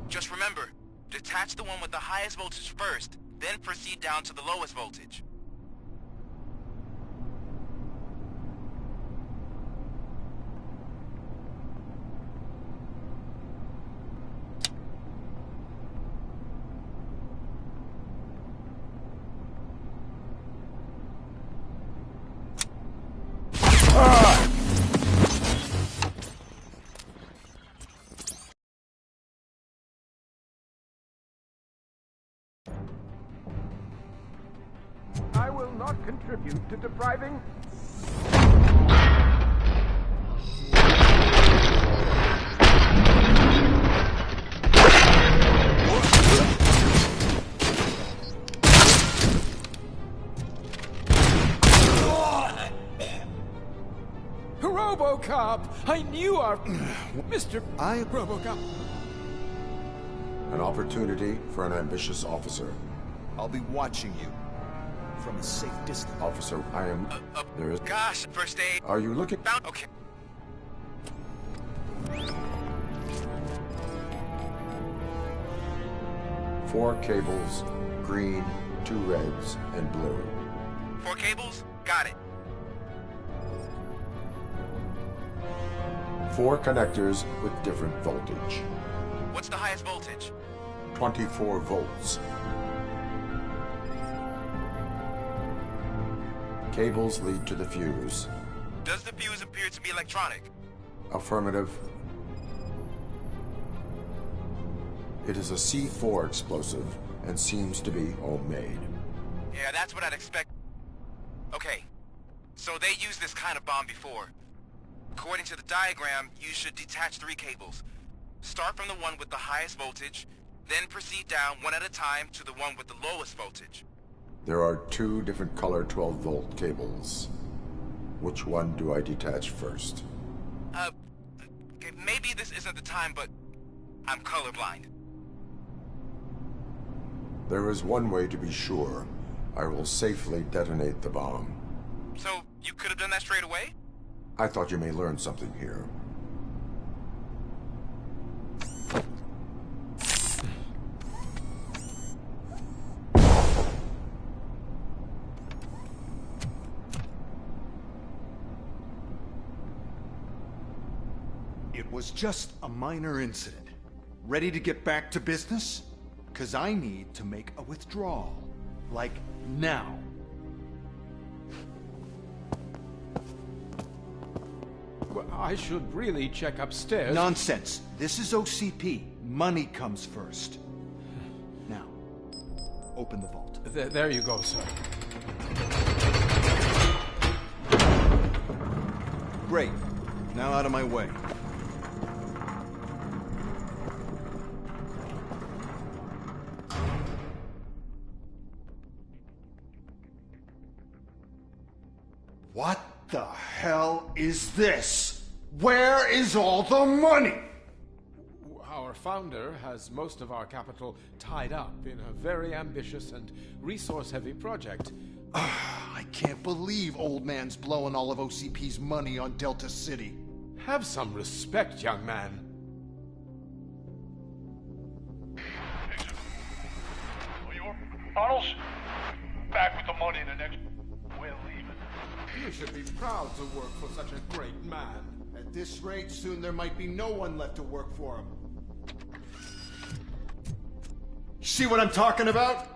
Just remember, detach the one with the highest voltage first, then proceed down to the lowest voltage. I will not contribute to depriving... Robocop! I knew our... Mr. Robocop. An opportunity for an ambitious officer. I'll be watching you. From a safe distance. Officer, I am... there is... Gosh, first aid... Are you looking... Okay. Four cables, green, 2 reds, and blue. 4 cables? Got it. 4 connectors with different voltage. What's the highest voltage? 24 volts. Cables lead to the fuse. Does the fuse appear to be electronic? Affirmative. It is a C4 explosive and seems to be homemade. Yeah, that's what I'd expect. Okay, so they used this kind of bomb before. According to the diagram, you should detach 3 cables. Start from the one with the highest voltage, then proceed down one at a time to the one with the lowest voltage. There are 2 different color 12-volt cables. Which one do I detach first? Okay, maybe this isn't the time, but I'm colorblind. There is one way to be sure. I will safely detonate the bomb. So, you could have done that straight away? I thought you may learn something here. It was just a minor incident. Ready to get back to business? 'Cause I need to make a withdrawal. Like, now. Well, I should really check upstairs. Nonsense. This is OCP. Money comes first. Now, open the vault. There you go, sir. Great. Now out of my way. What the hell is this? Where is all the money? Our founder has most of our capital tied up in a very ambitious and resource-heavy project. I can't believe old man's blowing all of OCP's money on Delta City. Have some respect, young man. Bottles? Back with the money in the next... We're leaving. You should be proud to work for such a great man. At this rate, soon there might be no one left to work for him. See what I'm talking about?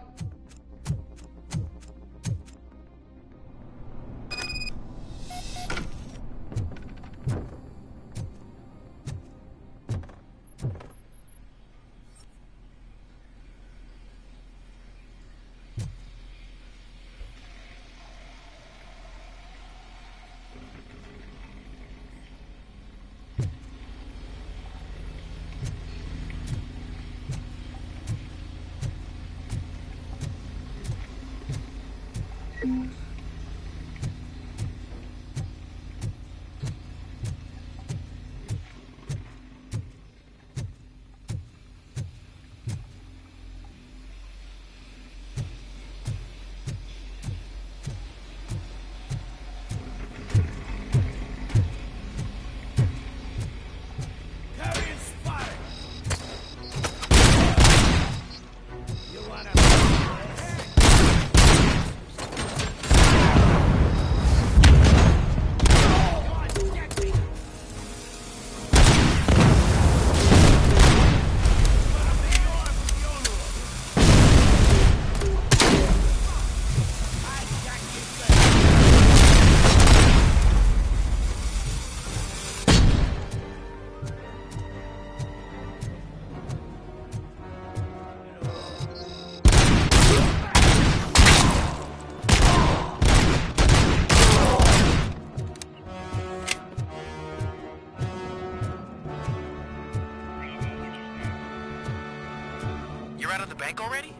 bike already?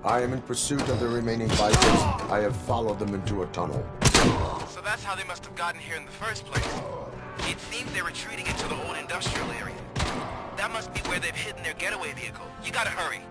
I am in pursuit of the remaining bikers. I have followed them into a tunnel. So that's how they must have gotten here in the first place. It seems they're retreating into the old industrial area. That must be where they've hidden their getaway vehicle. You gotta hurry.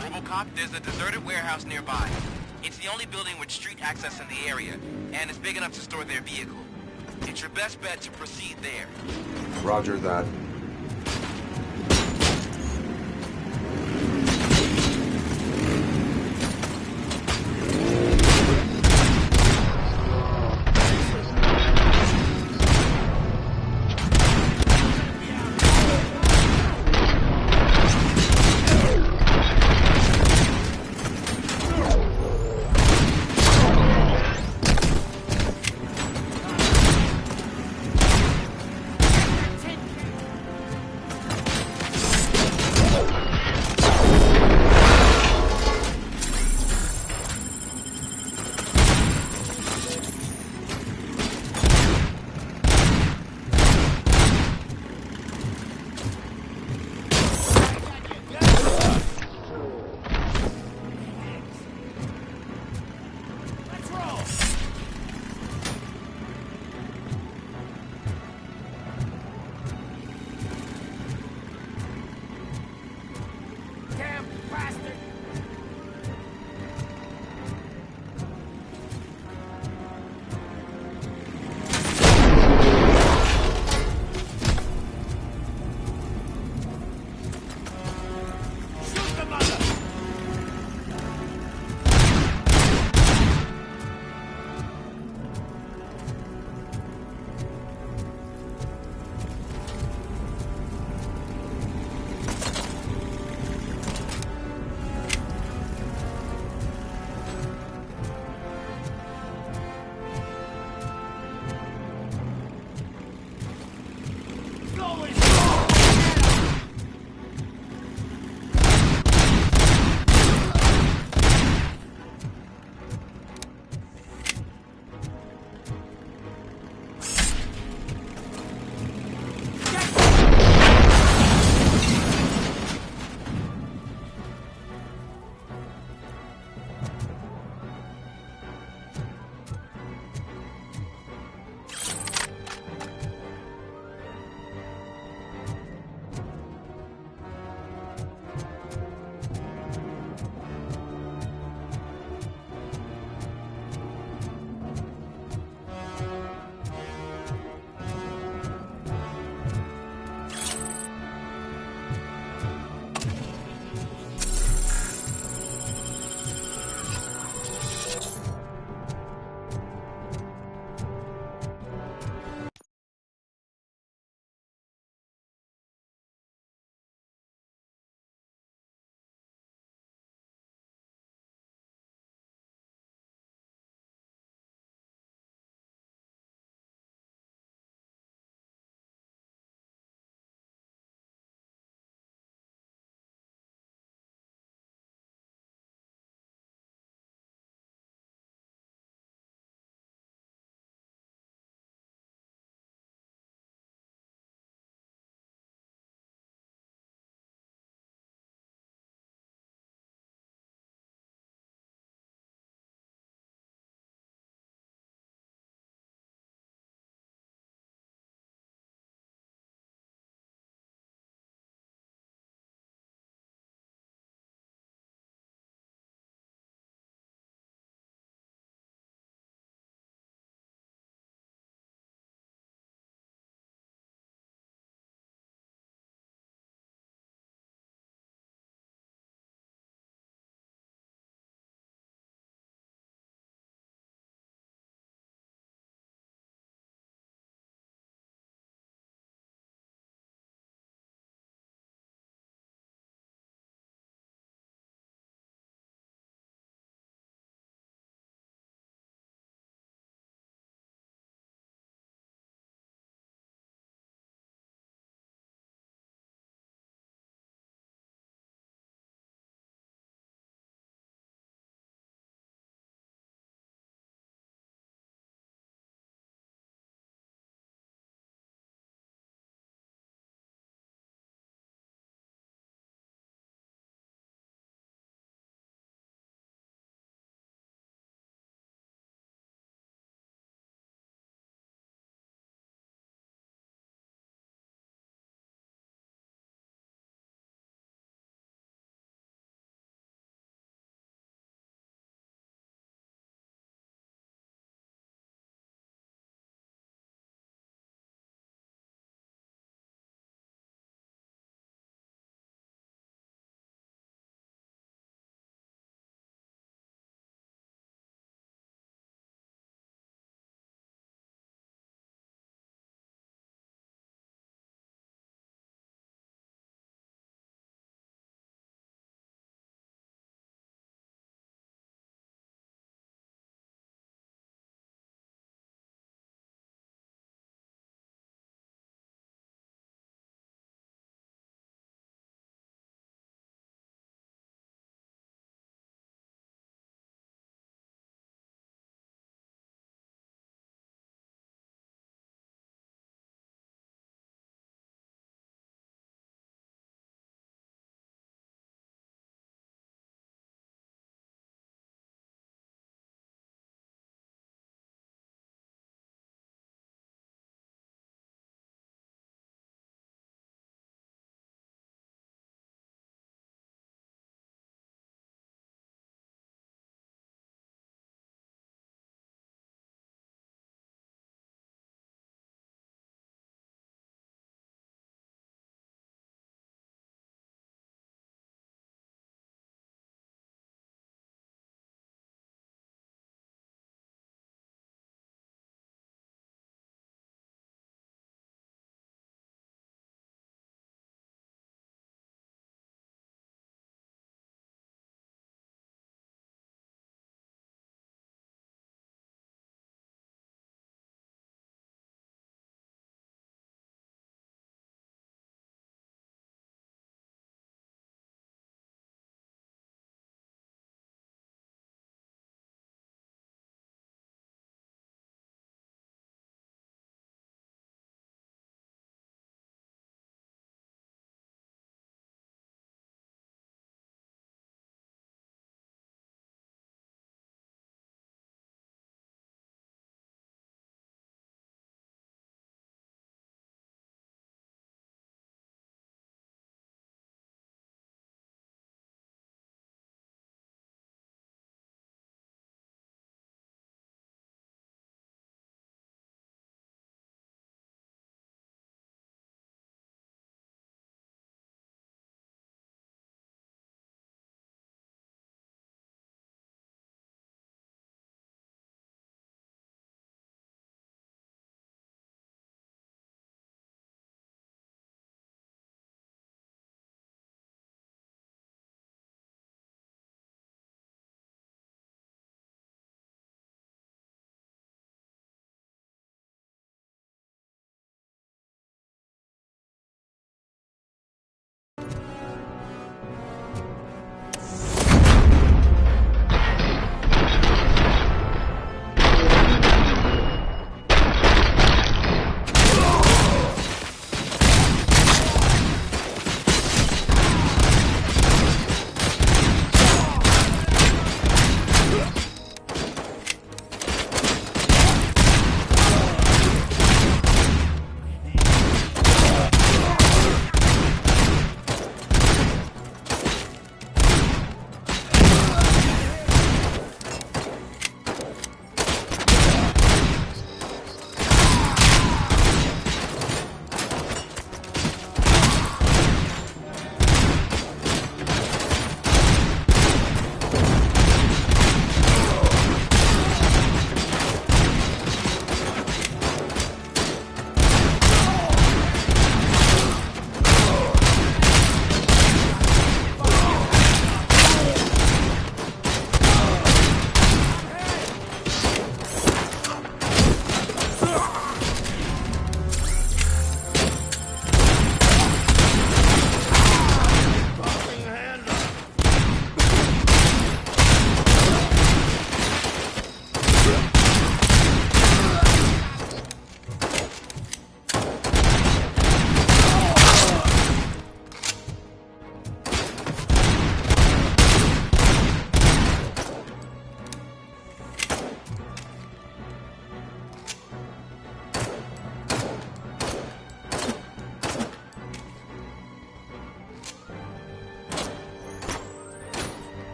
Robocop, there's a deserted warehouse nearby. It's the only building with street access in the area, and it's big enough to store their vehicle. It's your best bet to proceed there. Roger that.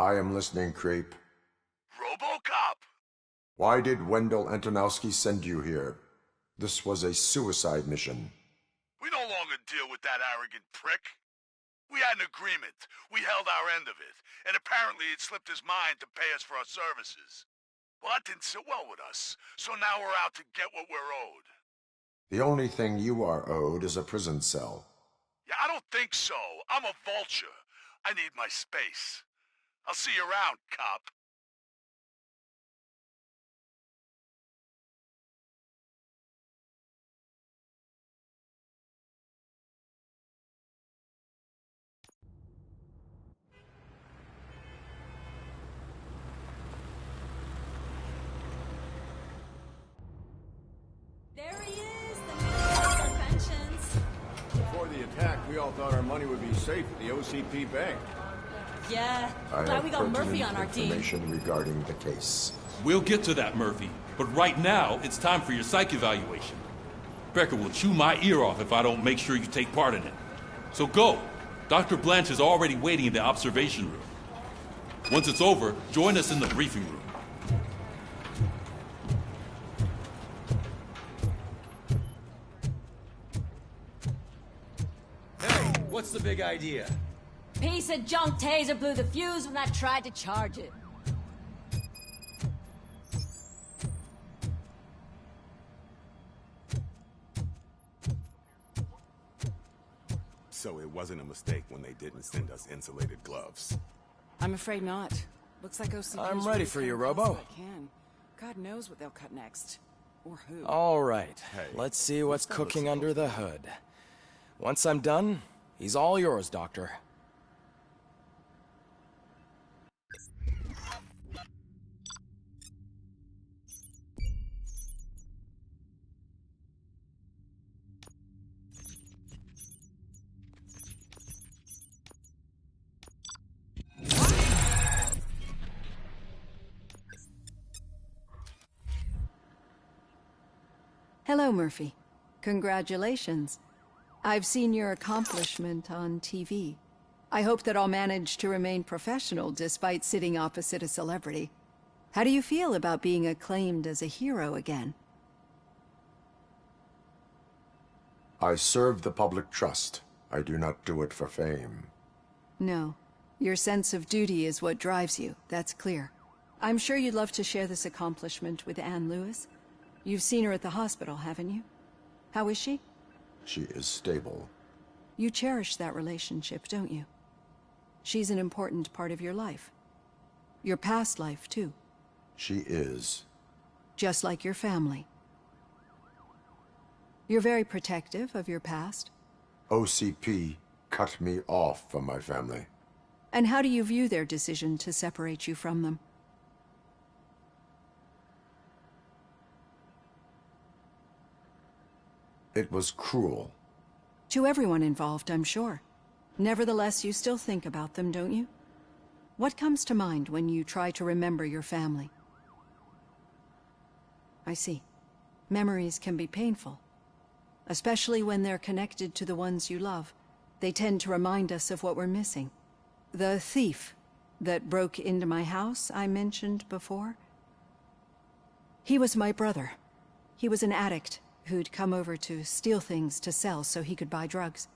I am listening, creep. Robocop! Why did Wendell Antonowski send you here? This was a suicide mission. We no longer deal with that arrogant prick. We had an agreement. We held our end of it, and apparently it slipped his mind to pay us for our services. Well, that didn't sit well with us, so now we're out to get what we're owed. The only thing you are owed is a prison cell. Yeah, I don't think so. I'm a vulture. I need my space. I'll see you around, cop. There he is, the man of our pensions. Before the attack, we all thought our money would be safe at the OCP bank. Yeah, I glad have we got Murphy pertinent on our team. information regarding the case. We'll get to that, Murphy. But right now, it's time for your psych evaluation. Becker will chew my ear off if I don't make sure you take part in it. So go. Dr. Blanche is already waiting in the observation room. Once it's over, join us in the briefing room. Hey, what's the big idea? Piece of junk taser blew the fuse when I tried to charge it. So it wasn't a mistake when they didn't send us insulated gloves. I'm afraid not. Looks like OCP. I'm ready for you, Robo. I can. God knows what they'll cut next. Or who. All right. Hey, Let's see what's cooking under the hood. Once I'm done, he's all yours, Doctor. Hello, Murphy. Congratulations. I've seen your accomplishment on TV. I hope that I'll manage to remain professional despite sitting opposite a celebrity. How do you feel about being acclaimed as a hero again? I serve the public trust. I do not do it for fame. No. Your sense of duty is what drives you, that's clear. I'm sure you'd love to share this accomplishment with Anne Lewis. You've seen her at the hospital, haven't you? How is she? She is stable. You cherish that relationship, don't you? She's an important part of your life. Your past life, too. She is. Just like your family. You're very protective of your past. OCP cut me off from my family. And how do you view their decision to separate you from them? It was cruel. To everyone involved, I'm sure. Nevertheless, you still think about them, don't you? What comes to mind when you try to remember your family? I see. Memories can be painful. Especially when they're connected to the ones you love. They tend to remind us of what we're missing. The thief that broke into my house I mentioned before? He was my brother. He was an addict who'd come over to steal things to sell so he could buy drugs.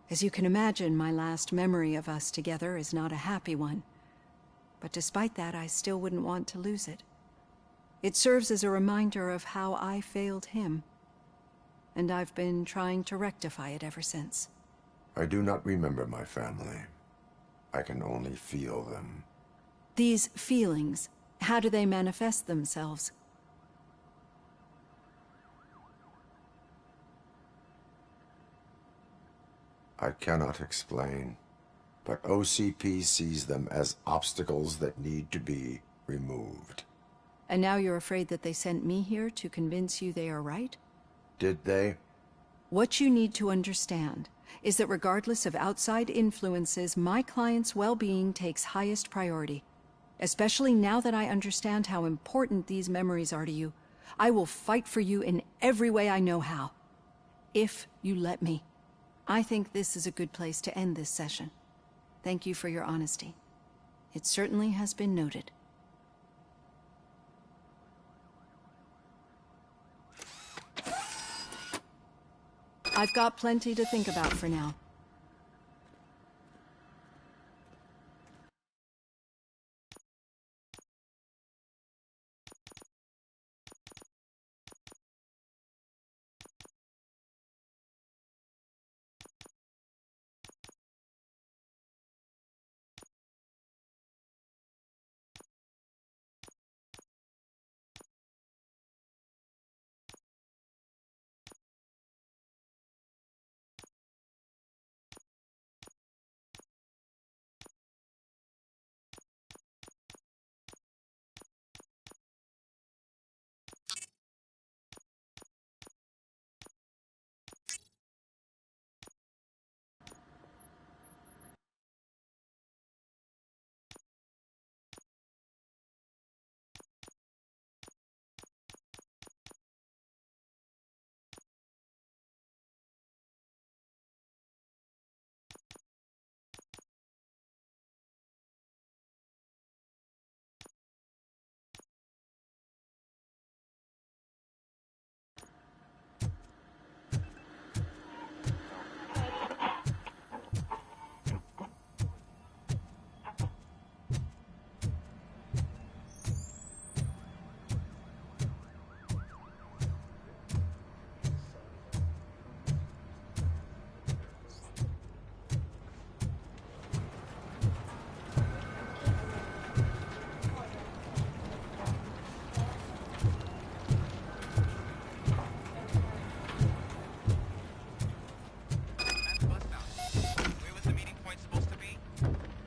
As you can imagine, my last memory of us together is not a happy one. But despite that, I still wouldn't want to lose it. It serves as a reminder of how I failed him. And I've been trying to rectify it ever since. I do not remember my family. I can only feel them. These feelings, how do they manifest themselves? I cannot explain, but OCP sees them as obstacles that need to be removed. And now you're afraid that they sent me here to convince you they are right? Did they? What you need to understand is that regardless of outside influences, my client's well-being takes highest priority. Especially now that I understand how important these memories are to you. I will fight for you in every way I know how. If you let me. I think this is a good place to end this session. Thank you for your honesty. It certainly has been noted. I've got plenty to think about for now.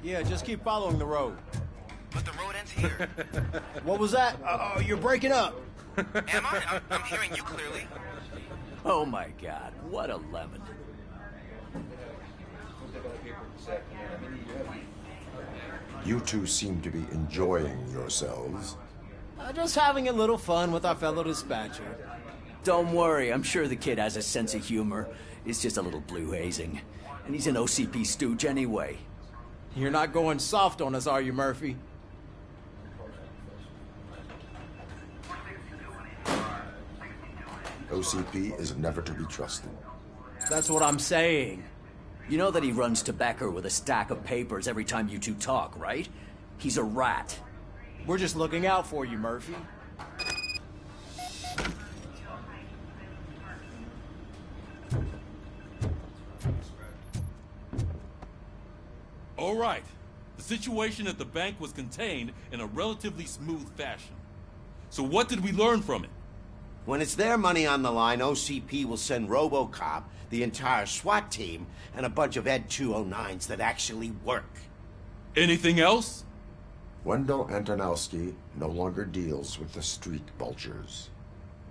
Yeah, just keep following the road. But the road ends here. What was that? Oh, you're breaking up. Am I? I'm hearing you clearly. Oh my god, what a lemon. You two seem to be enjoying yourselves. Just having a little fun with our fellow dispatcher. Don't worry, I'm sure the kid has a sense of humor. It's just a little blue hazing. And he's an OCP stooge anyway. You're not going soft on us, are you, Murphy? OCP is never to be trusted. That's what I'm saying. You know that he runs to Becker with a stack of papers every time you two talk, right? He's a rat. We're just looking out for you, Murphy. All right. The situation at the bank was contained in a relatively smooth fashion. So what did we learn from it? When it's their money on the line, OCP will send Robocop, the entire SWAT team, and a bunch of Ed 209s that actually work. Anything else? Wendell Antonowski no longer deals with the street vultures.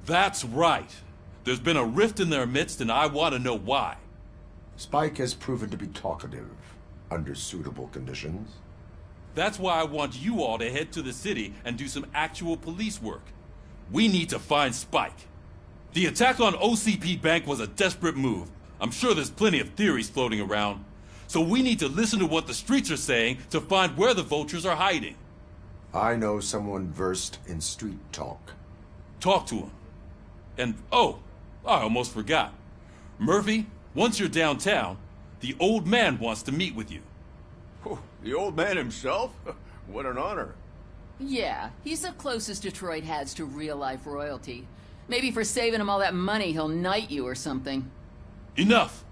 That's right. There's been a rift in their midst, and I want to know why. Spike has proven to be talkative, under suitable conditions. That's why I want you all to head to the city and do some actual police work. We need to find Spike. The attack on OCP Bank was a desperate move. I'm sure there's plenty of theories floating around. So we need to listen to what the streets are saying to find where the vultures are hiding. I know someone versed in street talk. Talk to him. And, oh, I almost forgot. Murphy, once you're downtown, the old man wants to meet with you. Oh, the old man himself? What an honor. Yeah, he's the closest Detroit has to real-life royalty. Maybe for saving him all that money, he'll knight you or something. Enough!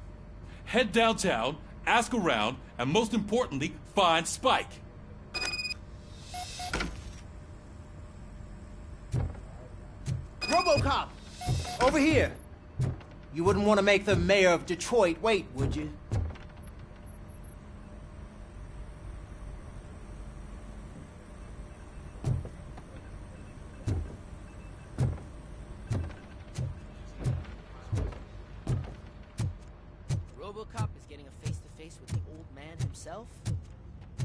Head downtown, ask around, and most importantly, find Spike. Robocop! Over here! You wouldn't want to make the mayor of Detroit wait, would you? Robocop is getting a face-to-face with the old man himself?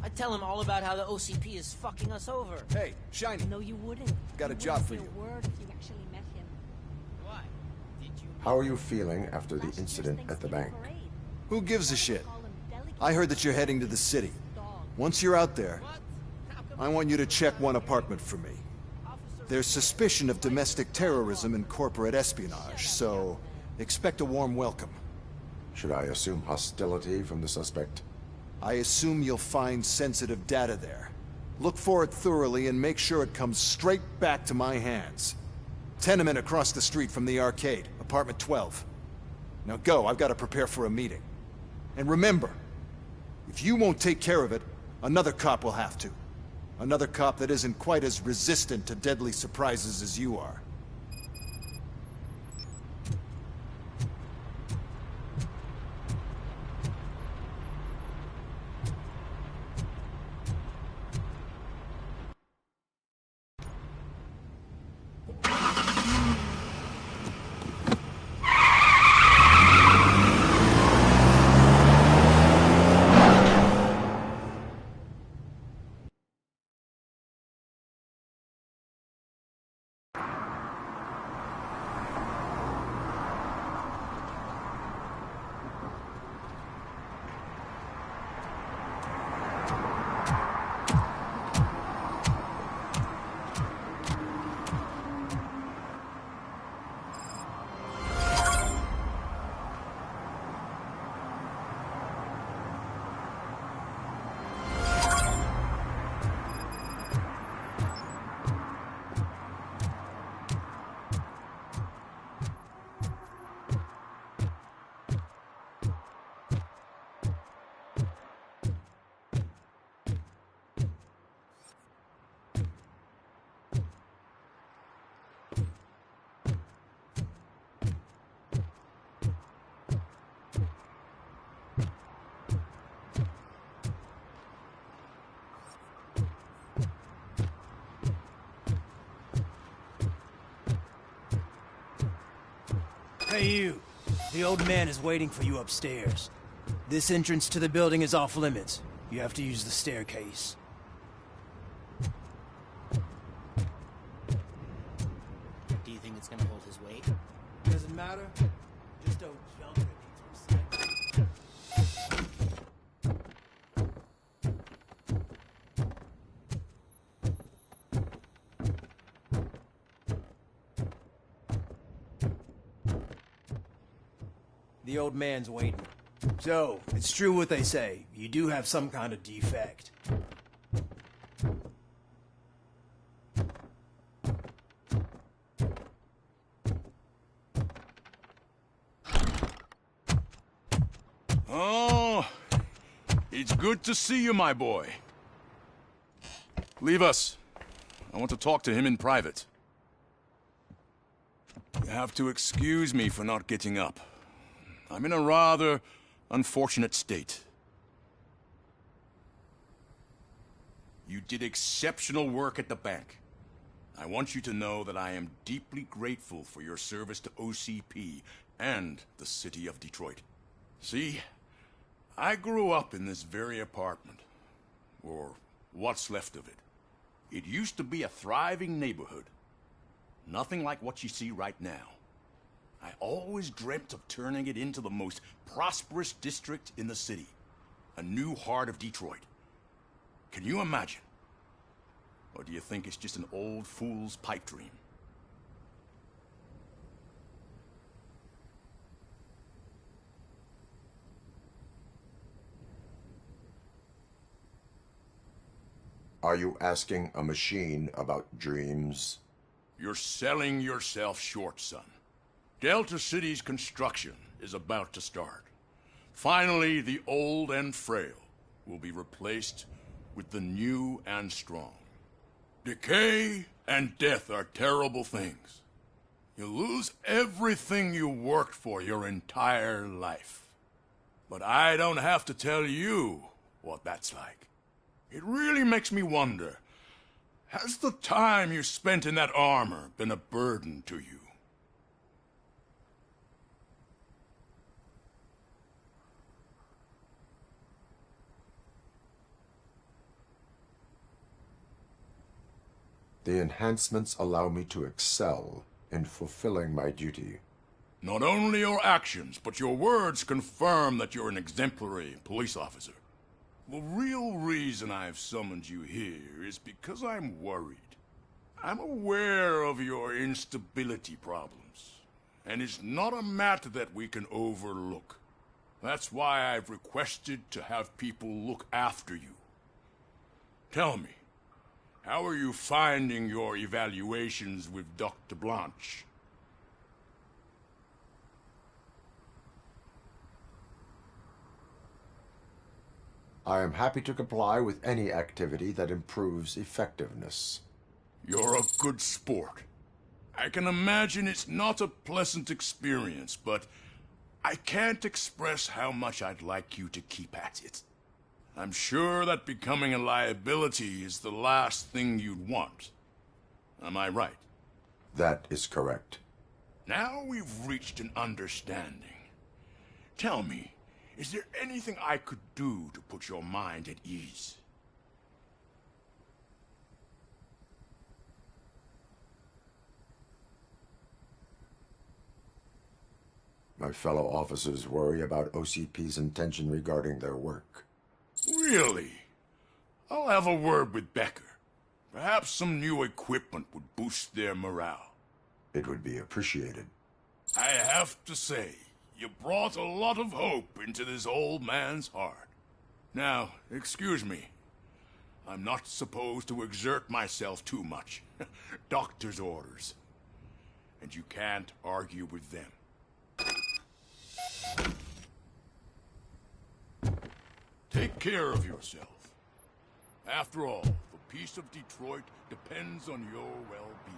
I'd tell him all about how the OCP is fucking us over. Hey, Shiny. No, you wouldn't. Got a job for you. Word if you actually met him. Why? Did you... How are you feeling after the incident at the bank? Who gives a shit? I heard that you're heading to the city. Once you're out there, I want you to check one apartment for me. There's suspicion of domestic terrorism and corporate espionage, so expect a warm welcome. Should I assume hostility from the suspect? I assume you'll find sensitive data there. Look for it thoroughly and make sure it comes straight back to my hands. Tenement across the street from the arcade, apartment 12. Now go, I've got to prepare for a meeting. And remember, if you won't take care of it, another cop will have to. Another cop that isn't quite as resistant to deadly surprises as you are. Hey you, the old man is waiting for you upstairs. This entrance to the building is off limits. You have to use the staircase. Do you think it's gonna hold his weight? Doesn't matter. Just don't jump it. The old man's waiting. So, it's true what they say. You do have some kind of defect. Oh, it's good to see you, my boy. Leave us. I want to talk to him in private. You have to excuse me for not getting up. I'm in a rather unfortunate state. You did exceptional work at the bank. I want you to know that I am deeply grateful for your service to OCP and the city of Detroit. See, I grew up in this very apartment, or what's left of it. It used to be a thriving neighborhood. Nothing like what you see right now. I always dreamt of turning it into the most prosperous district in the city. A new heart of Detroit. Can you imagine? Or do you think it's just an old fool's pipe dream? Are you asking a machine about dreams? You're selling yourself short, son. Delta City's construction is about to start. Finally, the old and frail will be replaced with the new and strong. Decay and death are terrible things. You lose everything you worked for your entire life. But I don't have to tell you what that's like. It really makes me wonder, has the time you spent in that armor been a burden to you? The enhancements allow me to excel in fulfilling my duty. Not only your actions, but your words confirm that you're an exemplary police officer. The real reason I've summoned you here is because I'm worried. I'm aware of your instability problems, and it's not a matter that we can overlook. That's why I've requested to have people look after you. Tell me, how are you finding your evaluations with Dr. Blanche? I am happy to comply with any activity that improves effectiveness. You're a good sport. I can imagine it's not a pleasant experience, but I can't express how much I'd like you to keep at it. I'm sure that becoming a liability is the last thing you'd want. Am I right? That is correct. Now we've reached an understanding. Tell me, is there anything I could do to put your mind at ease? My fellow officers worry about OCP's intention regarding their work. Really? I'll have a word with Becker. Perhaps some new equipment would boost their morale. It would be appreciated. I have to say, you brought a lot of hope into this old man's heart. Now, excuse me. I'm not supposed to exert myself too much. Doctor's orders. And you can't argue with them. Take care of yourself. After all, the peace of Detroit depends on your well-being.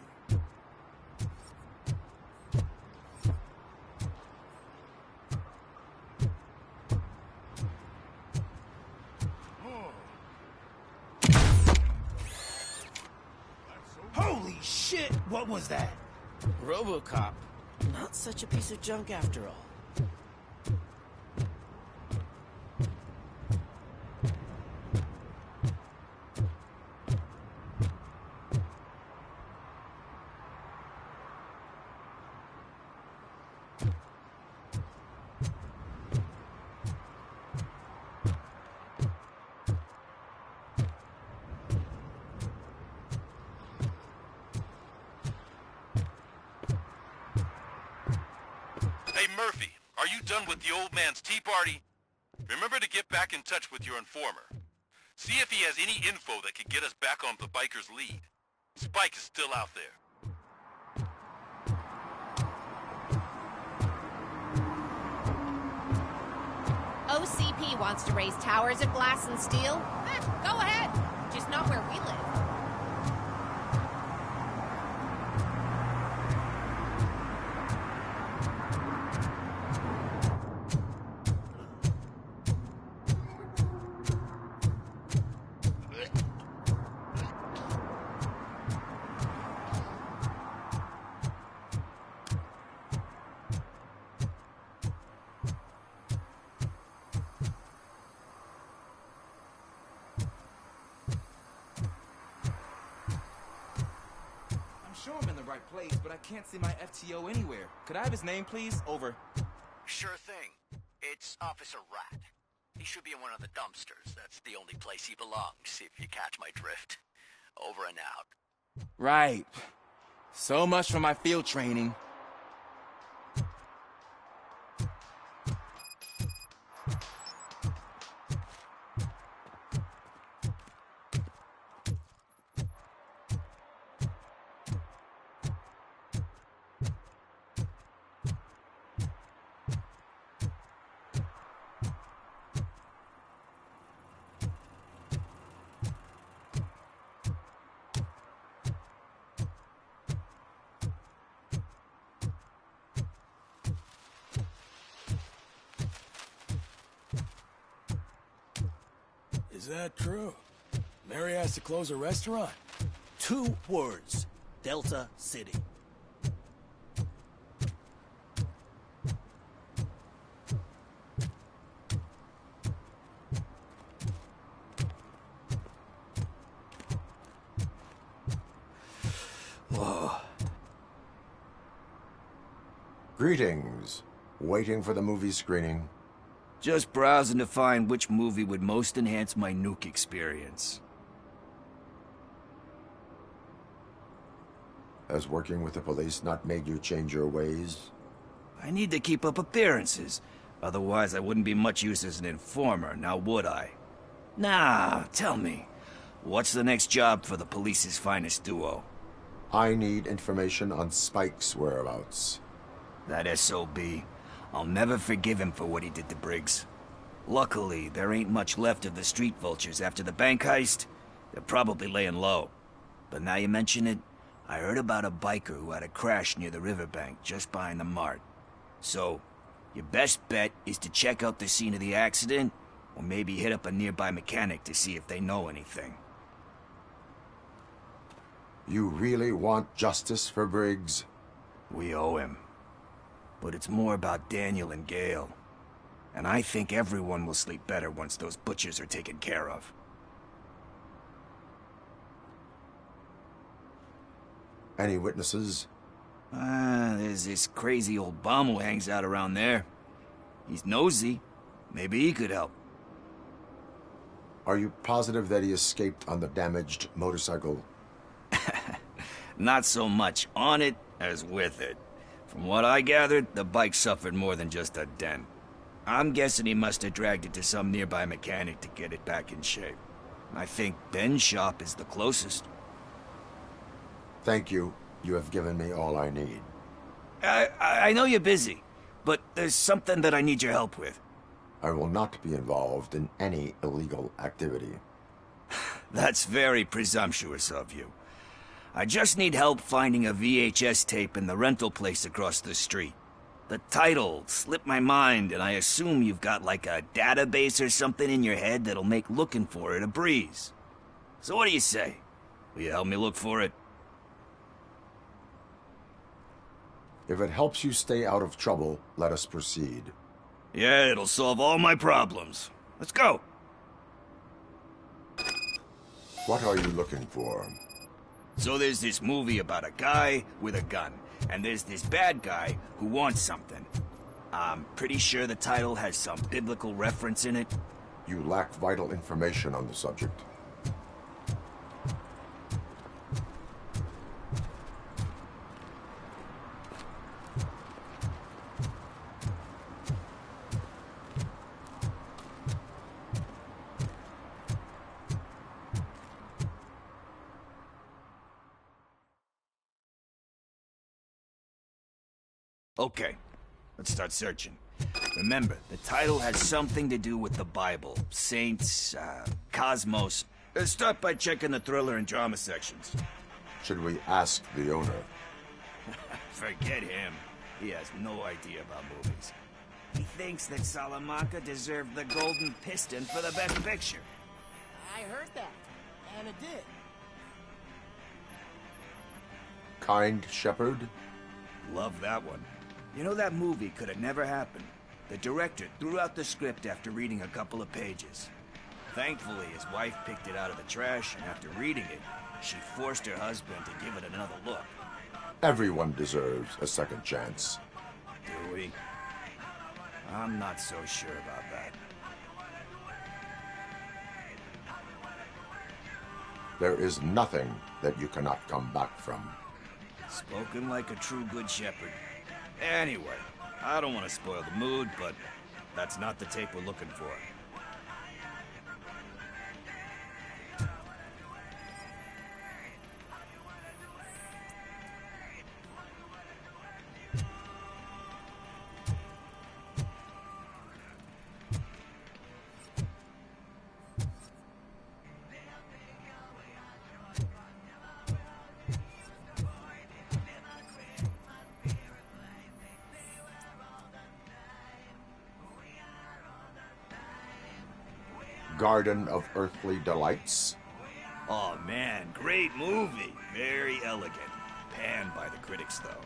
Holy shit! What was that? Robocop. Not such a piece of junk after all. Hey, Murphy, are you done with the old man's tea party? Remember to get back in touch with your informer. See if he has any info that could get us back on the biker's lead. Spike is still out there. OCP wants to raise towers of glass and steel? Go ahead. Just not where we live. Sure I'm in the right place, but I can't see my FTO anywhere. Could I have his name, please? Over. Sure thing. It's Officer Rat. He should be in one of the dumpsters. That's the only place he belongs, if you catch my drift. Over and out. Right. So much for my field training. Is that true? Mary has to close her restaurant? 2 words. Delta City. Whoa. Greetings. Waiting for the movie screening? Just browsing to find which movie would most enhance my nuke experience. Has working with the police not made you change your ways? I need to keep up appearances. Otherwise, I wouldn't be much use as an informer, now would I? Nah, tell me. What's the next job for the police's finest duo? I need information on Spike's whereabouts. That SOB. I'll never forgive him for what he did to Briggs. Luckily, there ain't much left of the street vultures after the bank heist. They're probably laying low. But now you mention it, I heard about a biker who had a crash near the riverbank just behind the mart. So, your best bet is to check out the scene of the accident, or maybe hit up a nearby mechanic to see if they know anything. You really want justice for Briggs? We owe him. But it's more about Daniel and Gale. And I think everyone will sleep better once those butchers are taken care of. Any witnesses? There's this crazy old bum who hangs out around there. He's nosy. Maybe he could help. Are you positive that he escaped on the damaged motorcycle? Not so much on it as with it. From what I gathered, the bike suffered more than just a dent. I'm guessing he must have dragged it to some nearby mechanic to get it back in shape. I think Ben's shop is the closest. Thank you. You have given me all I need. I know you're busy, but there's something that I need your help with. I will not be involved in any illegal activity. That's very presumptuous of you. I just need help finding a VHS tape in the rental place across the street. The title slipped my mind, and I assume you've got like a database or something in your head that'll make looking for it a breeze. So what do you say? Will you help me look for it? If it helps you stay out of trouble, let us proceed. Yeah, it'll solve all my problems. Let's go. What are you looking for? So there's this movie about a guy with a gun, and there's this bad guy who wants something. I'm pretty sure the title has some biblical reference in it. You lack vital information on the subject. Okay, let's start searching. Remember, the title has something to do with the Bible, saints, cosmos. Start by checking the thriller and drama sections. Should we ask the owner? Forget him. He has no idea about movies. He thinks that Salamanca deserved the Golden Piston for the Best Picture. I heard that, and it did. Kind Shepherd? Love that one. You know, that movie could have never happened. The director threw out the script after reading a couple of pages. Thankfully, his wife picked it out of the trash, and after reading it, she forced her husband to give it another look. Everyone deserves a second chance. Do we? I'm not so sure about that. There is nothing that you cannot come back from. Spoken like a true good shepherd. Anyway, I don't want to spoil the mood, but that's not the tape we're looking for. Garden of Earthly Delights? Oh man, great movie. Very elegant. Panned by the critics, though.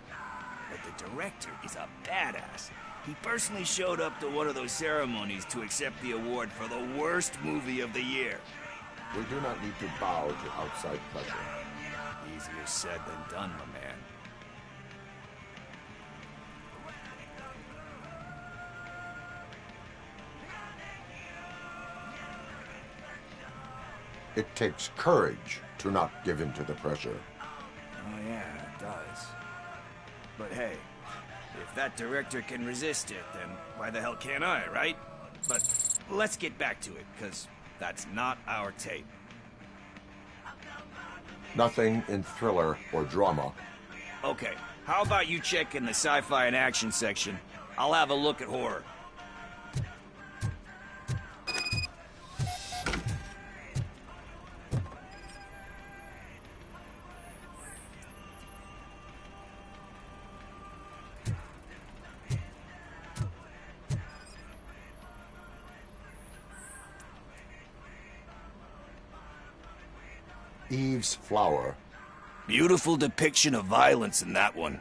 But the director is a badass. He personally showed up to one of those ceremonies to accept the award for the worst movie of the year. We do not need to bow to outside pressure. Easier said than done, my man. It takes courage to not give in to the pressure. Oh yeah, it does. But hey, if that director can resist it, then why the hell can't I, right? But let's get back to it, because that's not our tape. Nothing in thriller or drama. Okay, how about you check in the sci-fi and action section? I'll have a look at horror. Eve's Flower. Beautiful depiction of violence in that one.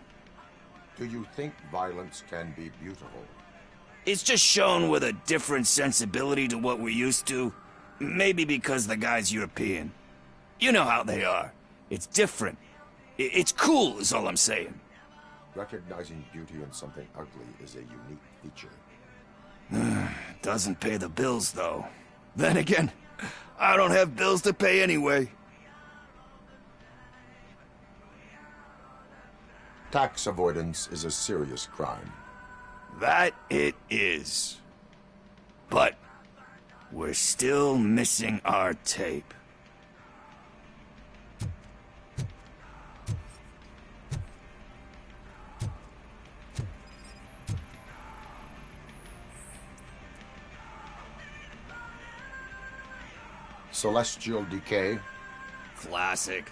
Do you think violence can be beautiful? It's just shown with a different sensibility to what we're used to. Maybe because the guy's European. You know how they are. It's different. It's cool, is all I'm saying. Recognizing beauty in something ugly is a unique feature. Doesn't pay the bills, though. Then again, I don't have bills to pay anyway. Tax avoidance is a serious crime. That it is. But we're still missing our tape. Celestial Decay. Classic.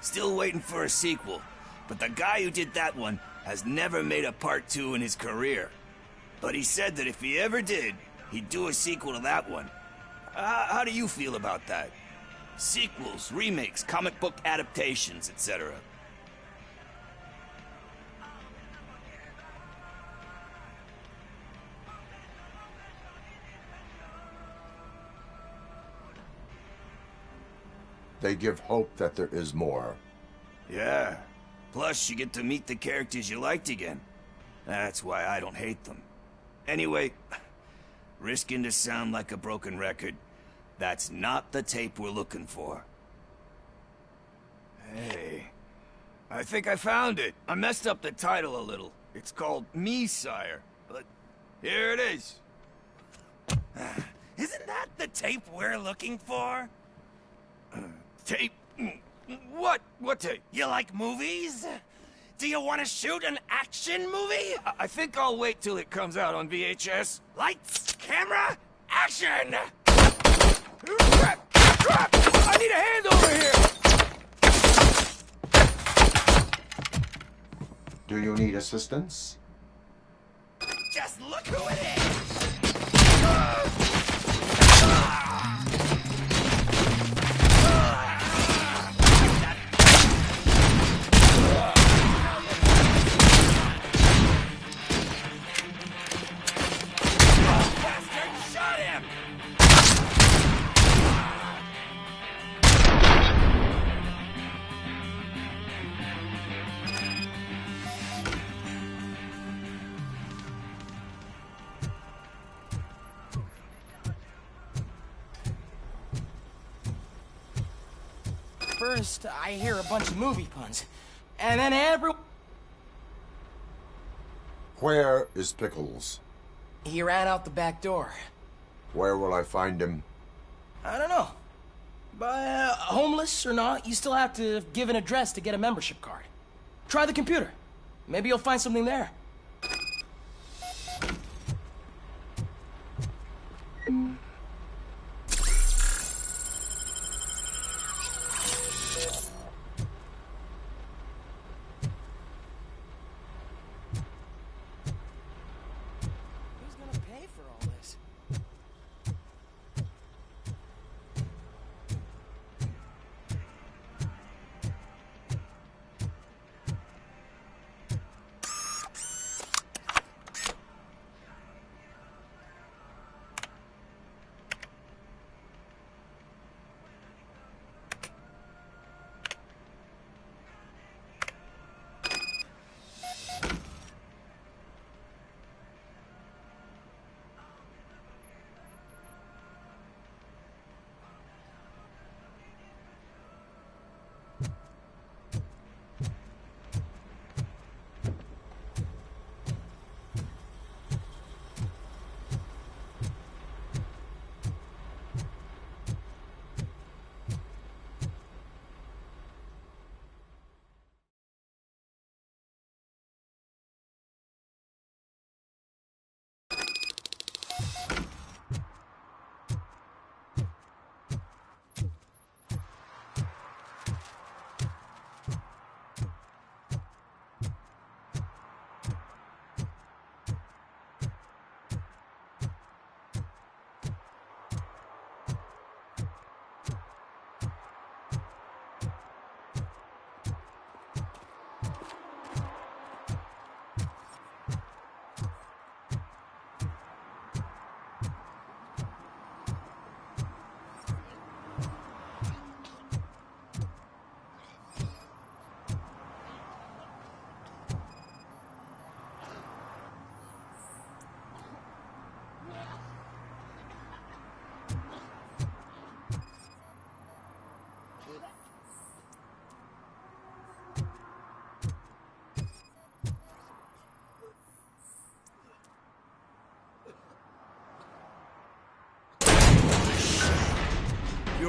Still waiting for a sequel. But the guy who did that one has never made a part 2 in his career. But he said that if he ever did, he'd do a sequel to that one. How do you feel about that? Sequels, remakes, comic book adaptations, etc. They give hope that there is more. Yeah. Plus, you get to meet the characters you liked again. That's why I don't hate them. Anyway, risking to sound like a broken record, that's not the tape we're looking for. Hey, I think I found it. I messed up the title a little. It's called Me, Sire, but here it is. Isn't that the tape we're looking for? Tape? What? What tape? You like movies? Do you want to shoot an action movie? I think I'll wait till it comes out on VHS. Lights, camera, action! I need a hand over here! Do you need assistance? Just look who it is! First, I hear a bunch of movie puns, and then Where is Pickles? he ran out the back door. Where will I find him? I don't know. But homeless or not, you still have to give an address to get a membership card. Try the computer. Maybe you'll find something there.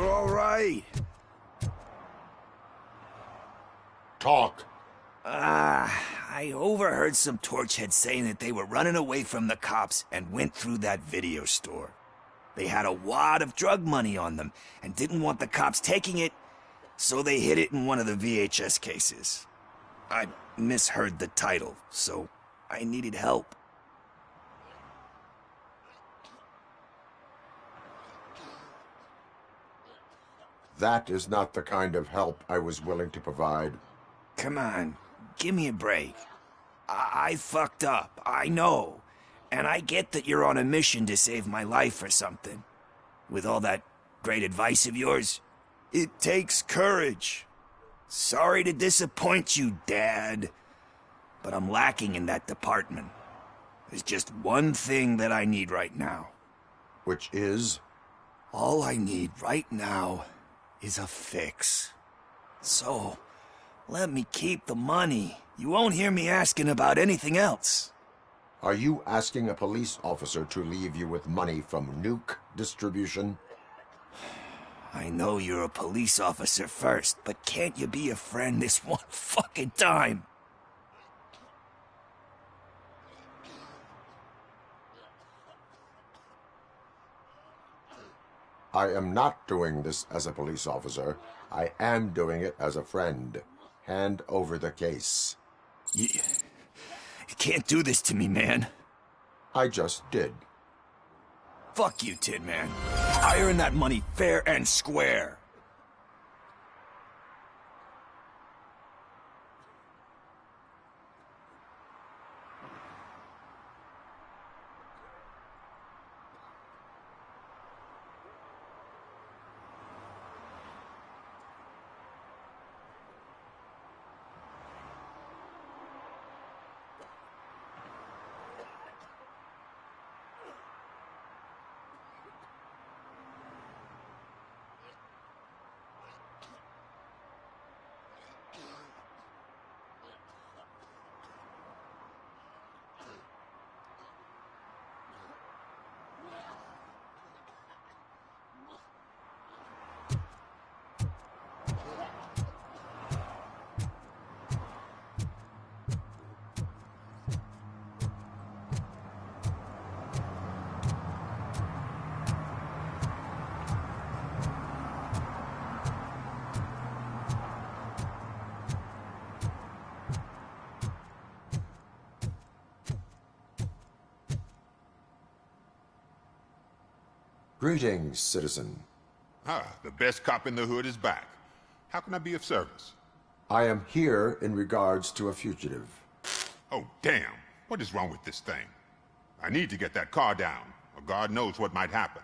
You're all right. Talk. I overheard some torchheads saying that they were running away from the cops and went through that video store. They had a wad of drug money on them and didn't want the cops taking it, so they hid it in one of the VHS cases. I misheard the title, so I needed help. That is not the kind of help I was willing to provide. Come on, give me a break. I fucked up, I know. And I get that you're on a mission to save my life or something. With all that great advice of yours, it takes courage. Sorry to disappoint you, Dad. But I'm lacking in that department. There's just one thing that I need right now. Which is? All I need right now is a fix. So, let me keep the money. You won't hear me asking about anything else. Are you asking a police officer to leave you with money from nuke distribution? I know you're a police officer first, but can't you be a friend this one fucking time? I am not doing this as a police officer. I am doing it as a friend. Hand over the case. You can't do this to me, man. I just did. Fuck you, Tin Man. I earned that money fair and square. Greetings, citizen. The best cop in the hood is back. How can I be of service? I am here in regards to a fugitive. Oh, damn. What is wrong with this thing? I need to get that car down, or God knows what might happen.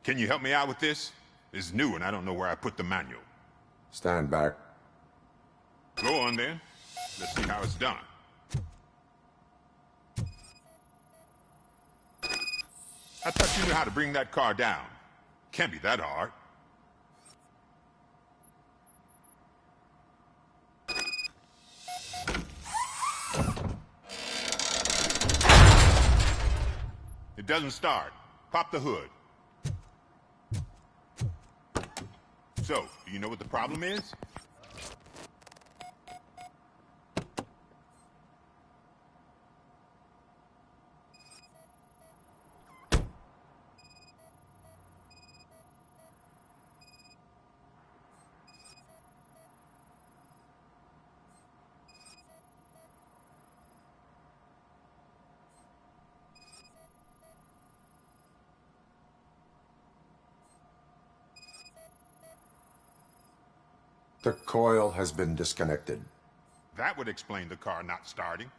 Can you help me out with this? It's new and I don't know where I put the manual. Stand back. Go on then. Let's see how it's done. I thought you knew how to bring that car down. Can't be that hard. It doesn't start. Pop the hood. So, do you know what the problem is? The coil has been disconnected. That would explain the car not starting.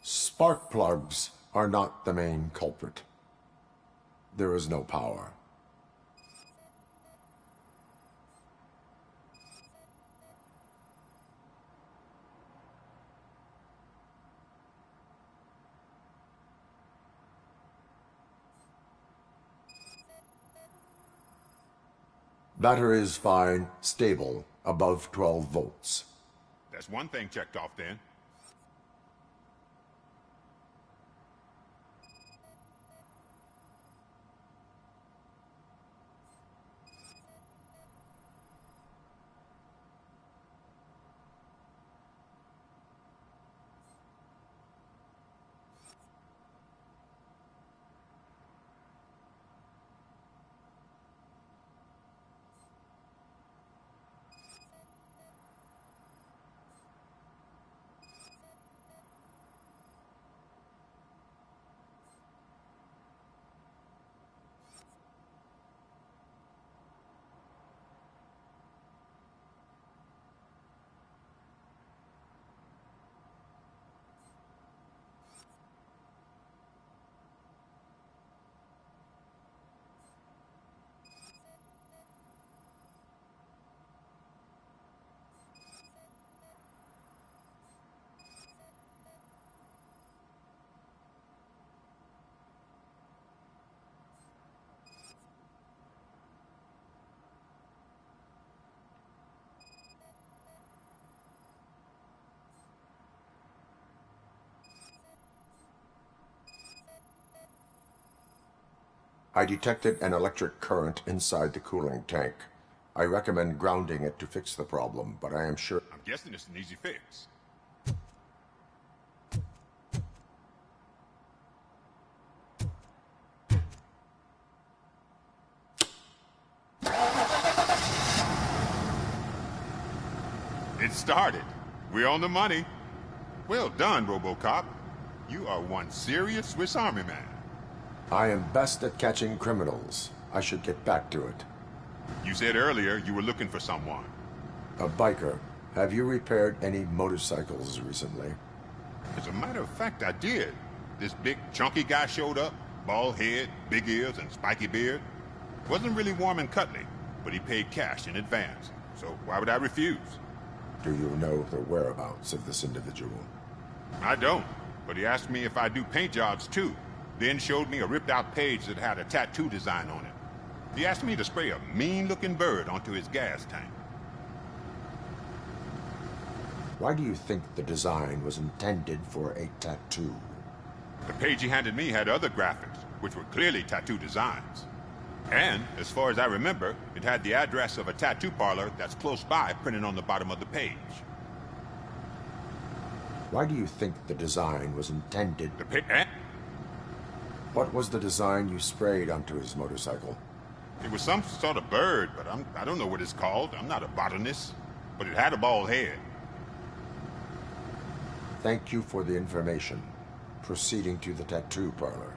Spark plugs are not the main culprit. There is no power. Batteries fine, stable, above 12 volts. That's one thing checked off then. I detected an electric current inside the cooling tank. I recommend grounding it to fix the problem, but I am sure... I'm guessing it's an easy fix. It started. We're on the money. Well done, Robocop. You are one serious Swiss Army man. I am best at catching criminals. I should get back to it. You said earlier you were looking for someone. A biker. Have you repaired any motorcycles recently? As a matter of fact, I did. This big, chunky guy showed up. Bald head, big ears, and spiky beard. Wasn't really warm and cuddly, but he paid cash in advance. So why would I refuse? Do you know the whereabouts of this individual? I don't, but he asked me if I do paint jobs too. Then showed me a ripped-out page that had a tattoo design on it. He asked me to spray a mean-looking bird onto his gas tank. Why do you think the design was intended for a tattoo? The page he handed me had other graphics, which were clearly tattoo designs. And, as far as I remember, it had the address of a tattoo parlor that's close by printed on the bottom of the page. Why do you think the design was intended... What was the design you sprayed onto his motorcycle? It was some sort of bird, but I don't know what it's called. I'm not a botanist. But it had a bald head. Thank you for the information. Proceeding to the tattoo parlor.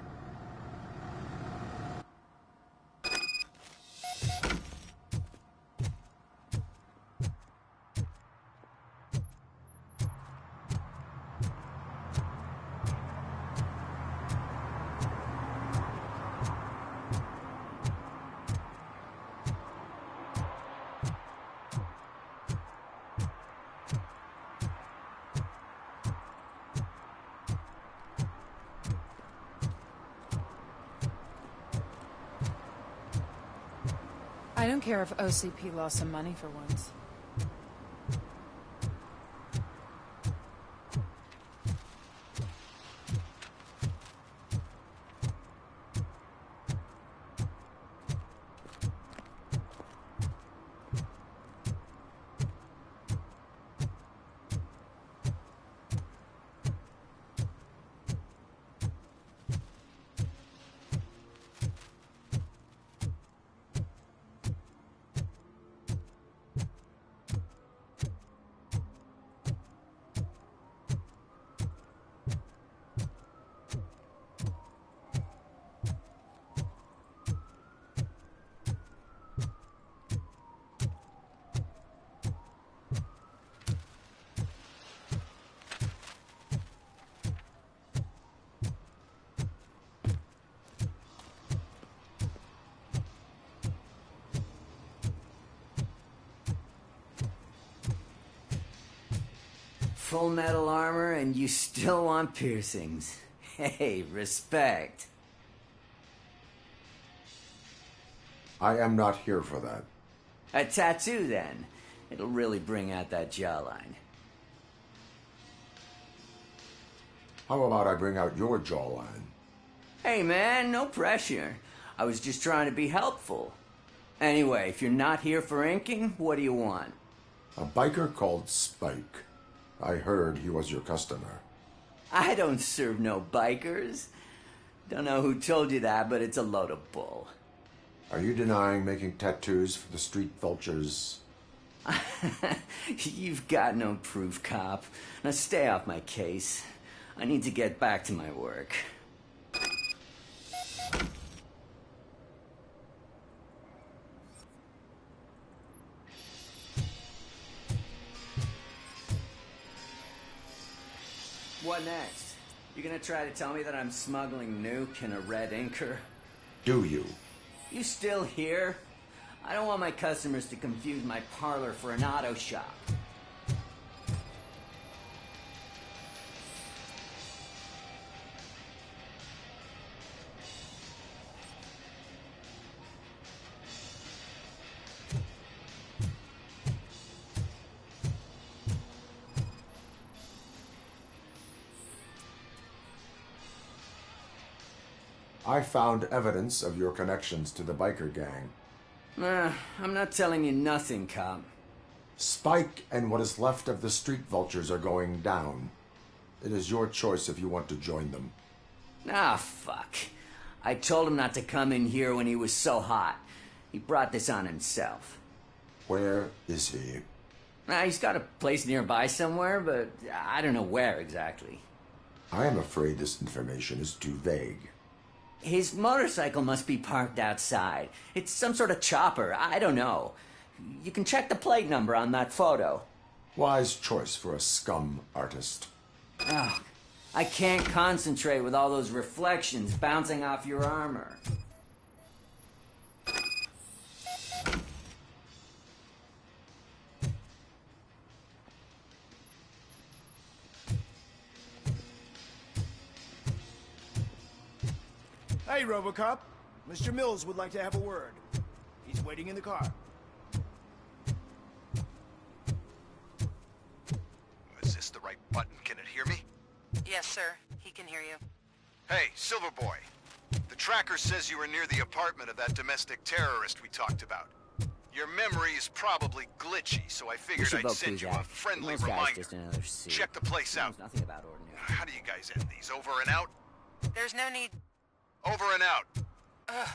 I don't care if OCP lost some money for once. Full metal armor and you still want piercings. Hey, respect. I am not here for that. A tattoo, then. It'll really bring out that jawline. How about I bring out your jawline? Hey, man, no pressure. I was just trying to be helpful. Anyway, if you're not here for inking, what do you want? A biker called Spike. I heard he was your customer. I don't serve no bikers. Don't know who told you that, but it's a load of bull. Are you denying making tattoos for the street vultures? You've got no proof, cop. Now stay off my case. I need to get back to my work. What next? You gonna try to tell me that I'm smuggling nuke in a red inker? Do you? You still here? I don't want my customers to confuse my parlor for an auto shop. I found evidence of your connections to the biker gang. I'm not telling you nothing, cop. Spike and what is left of the street vultures are going down. It is your choice if you want to join them. Ah, fuck. I told him not to come in here when he was so hot. He brought this on himself. Where is he? He's got a place nearby somewhere, but I don't know where exactly. I am afraid this information is too vague. His motorcycle must be parked outside. It's some sort of chopper. I don't know. You can check the plate number on that photo. Wise choice for a scum artist. Oh, I can't concentrate with all those reflections bouncing off your armor. Hey, Robocop. Mr. Mills would like to have a word. He's waiting in the car. Is this the right button? Can it hear me? Yes, sir. He can hear you. Hey, Silverboy. The tracker says you were near the apartment of that domestic terrorist we talked about. Your memory is probably glitchy, so I figured I'd send you a friendly reminder. Check the place out. Nothing about ordinary. How do you guys end these? Over and out? There's no need. Over and out. Ugh.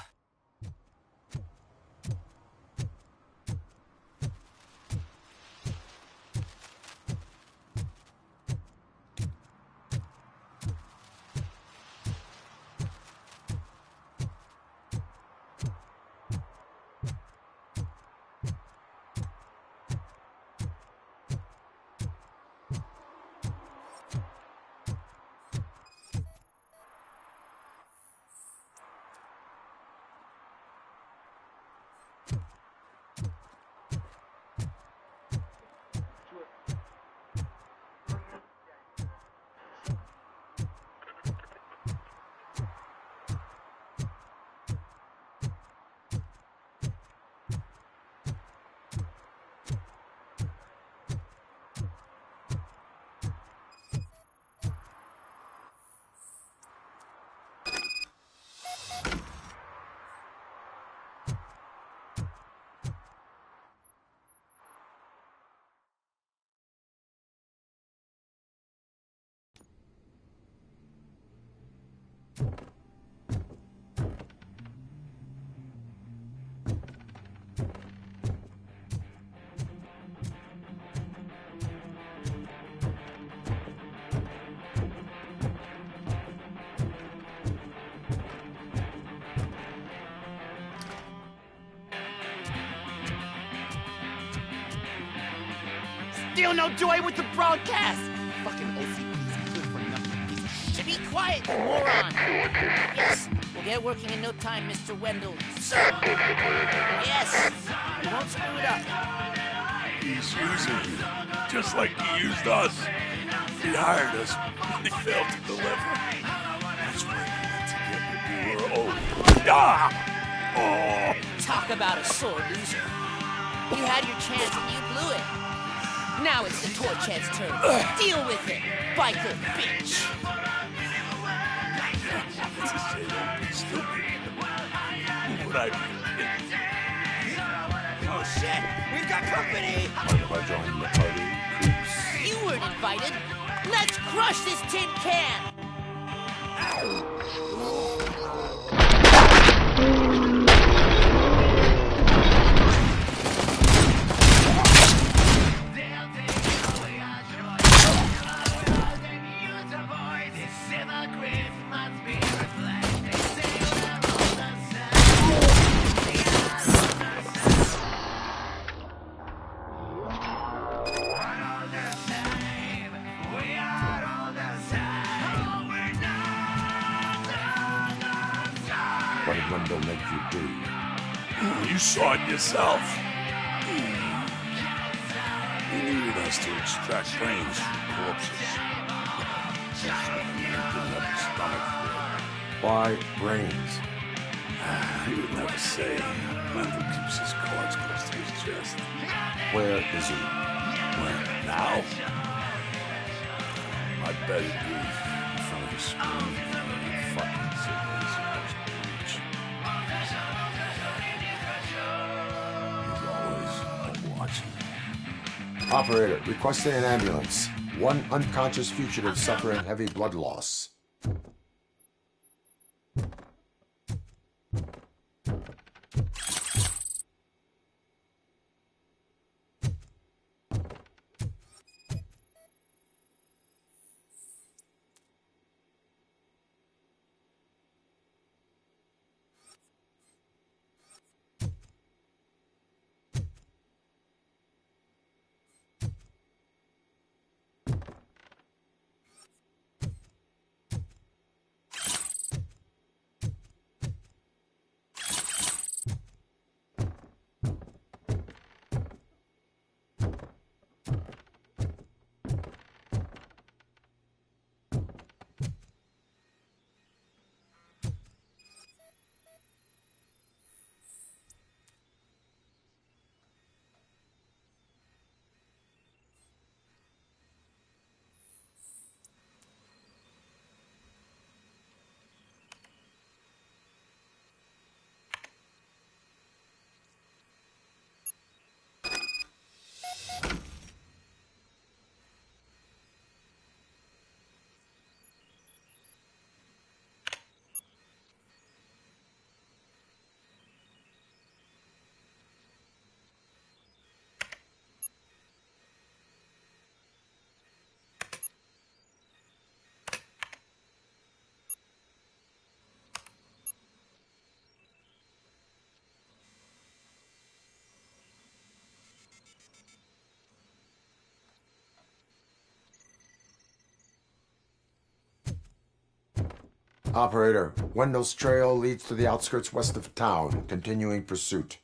Still no joy with the broadcast! Fucking OCP's good for nothing piece of shit. Be quiet, you moron! Yes, we'll get working in no time, Mr. Wendell. Sir! Yes! We won't screw it up. He's using you, just like he used us. He hired us, and he failed to deliver. That's why he went to get the door open. Ah! Oh! Talk about a sore loser. You had your chance and you blew it. Now it's the Torchhead's turn. Deal with it, biker bitch. It's a shame don't be stupid. What I Oh shit! We've got company! Mind if I join the party, creeps? You weren't invited. Let's crush this tin can! What did Wendell make you do? You saw it yourself. He needed us to extract brains from corpses. That's what the man didn't have the stomach for. Why brains? He would never say. Wendell keeps his cards close to his chest. Where is he? When? Now? I bet he'd be in front of a screen. Fucking signals supposed to reach. He's always watching. Operator, requesting an ambulance. One unconscious fugitive suffering heavy blood loss. Operator, Wendell's trail leads to the outskirts west of town. Continuing pursuit.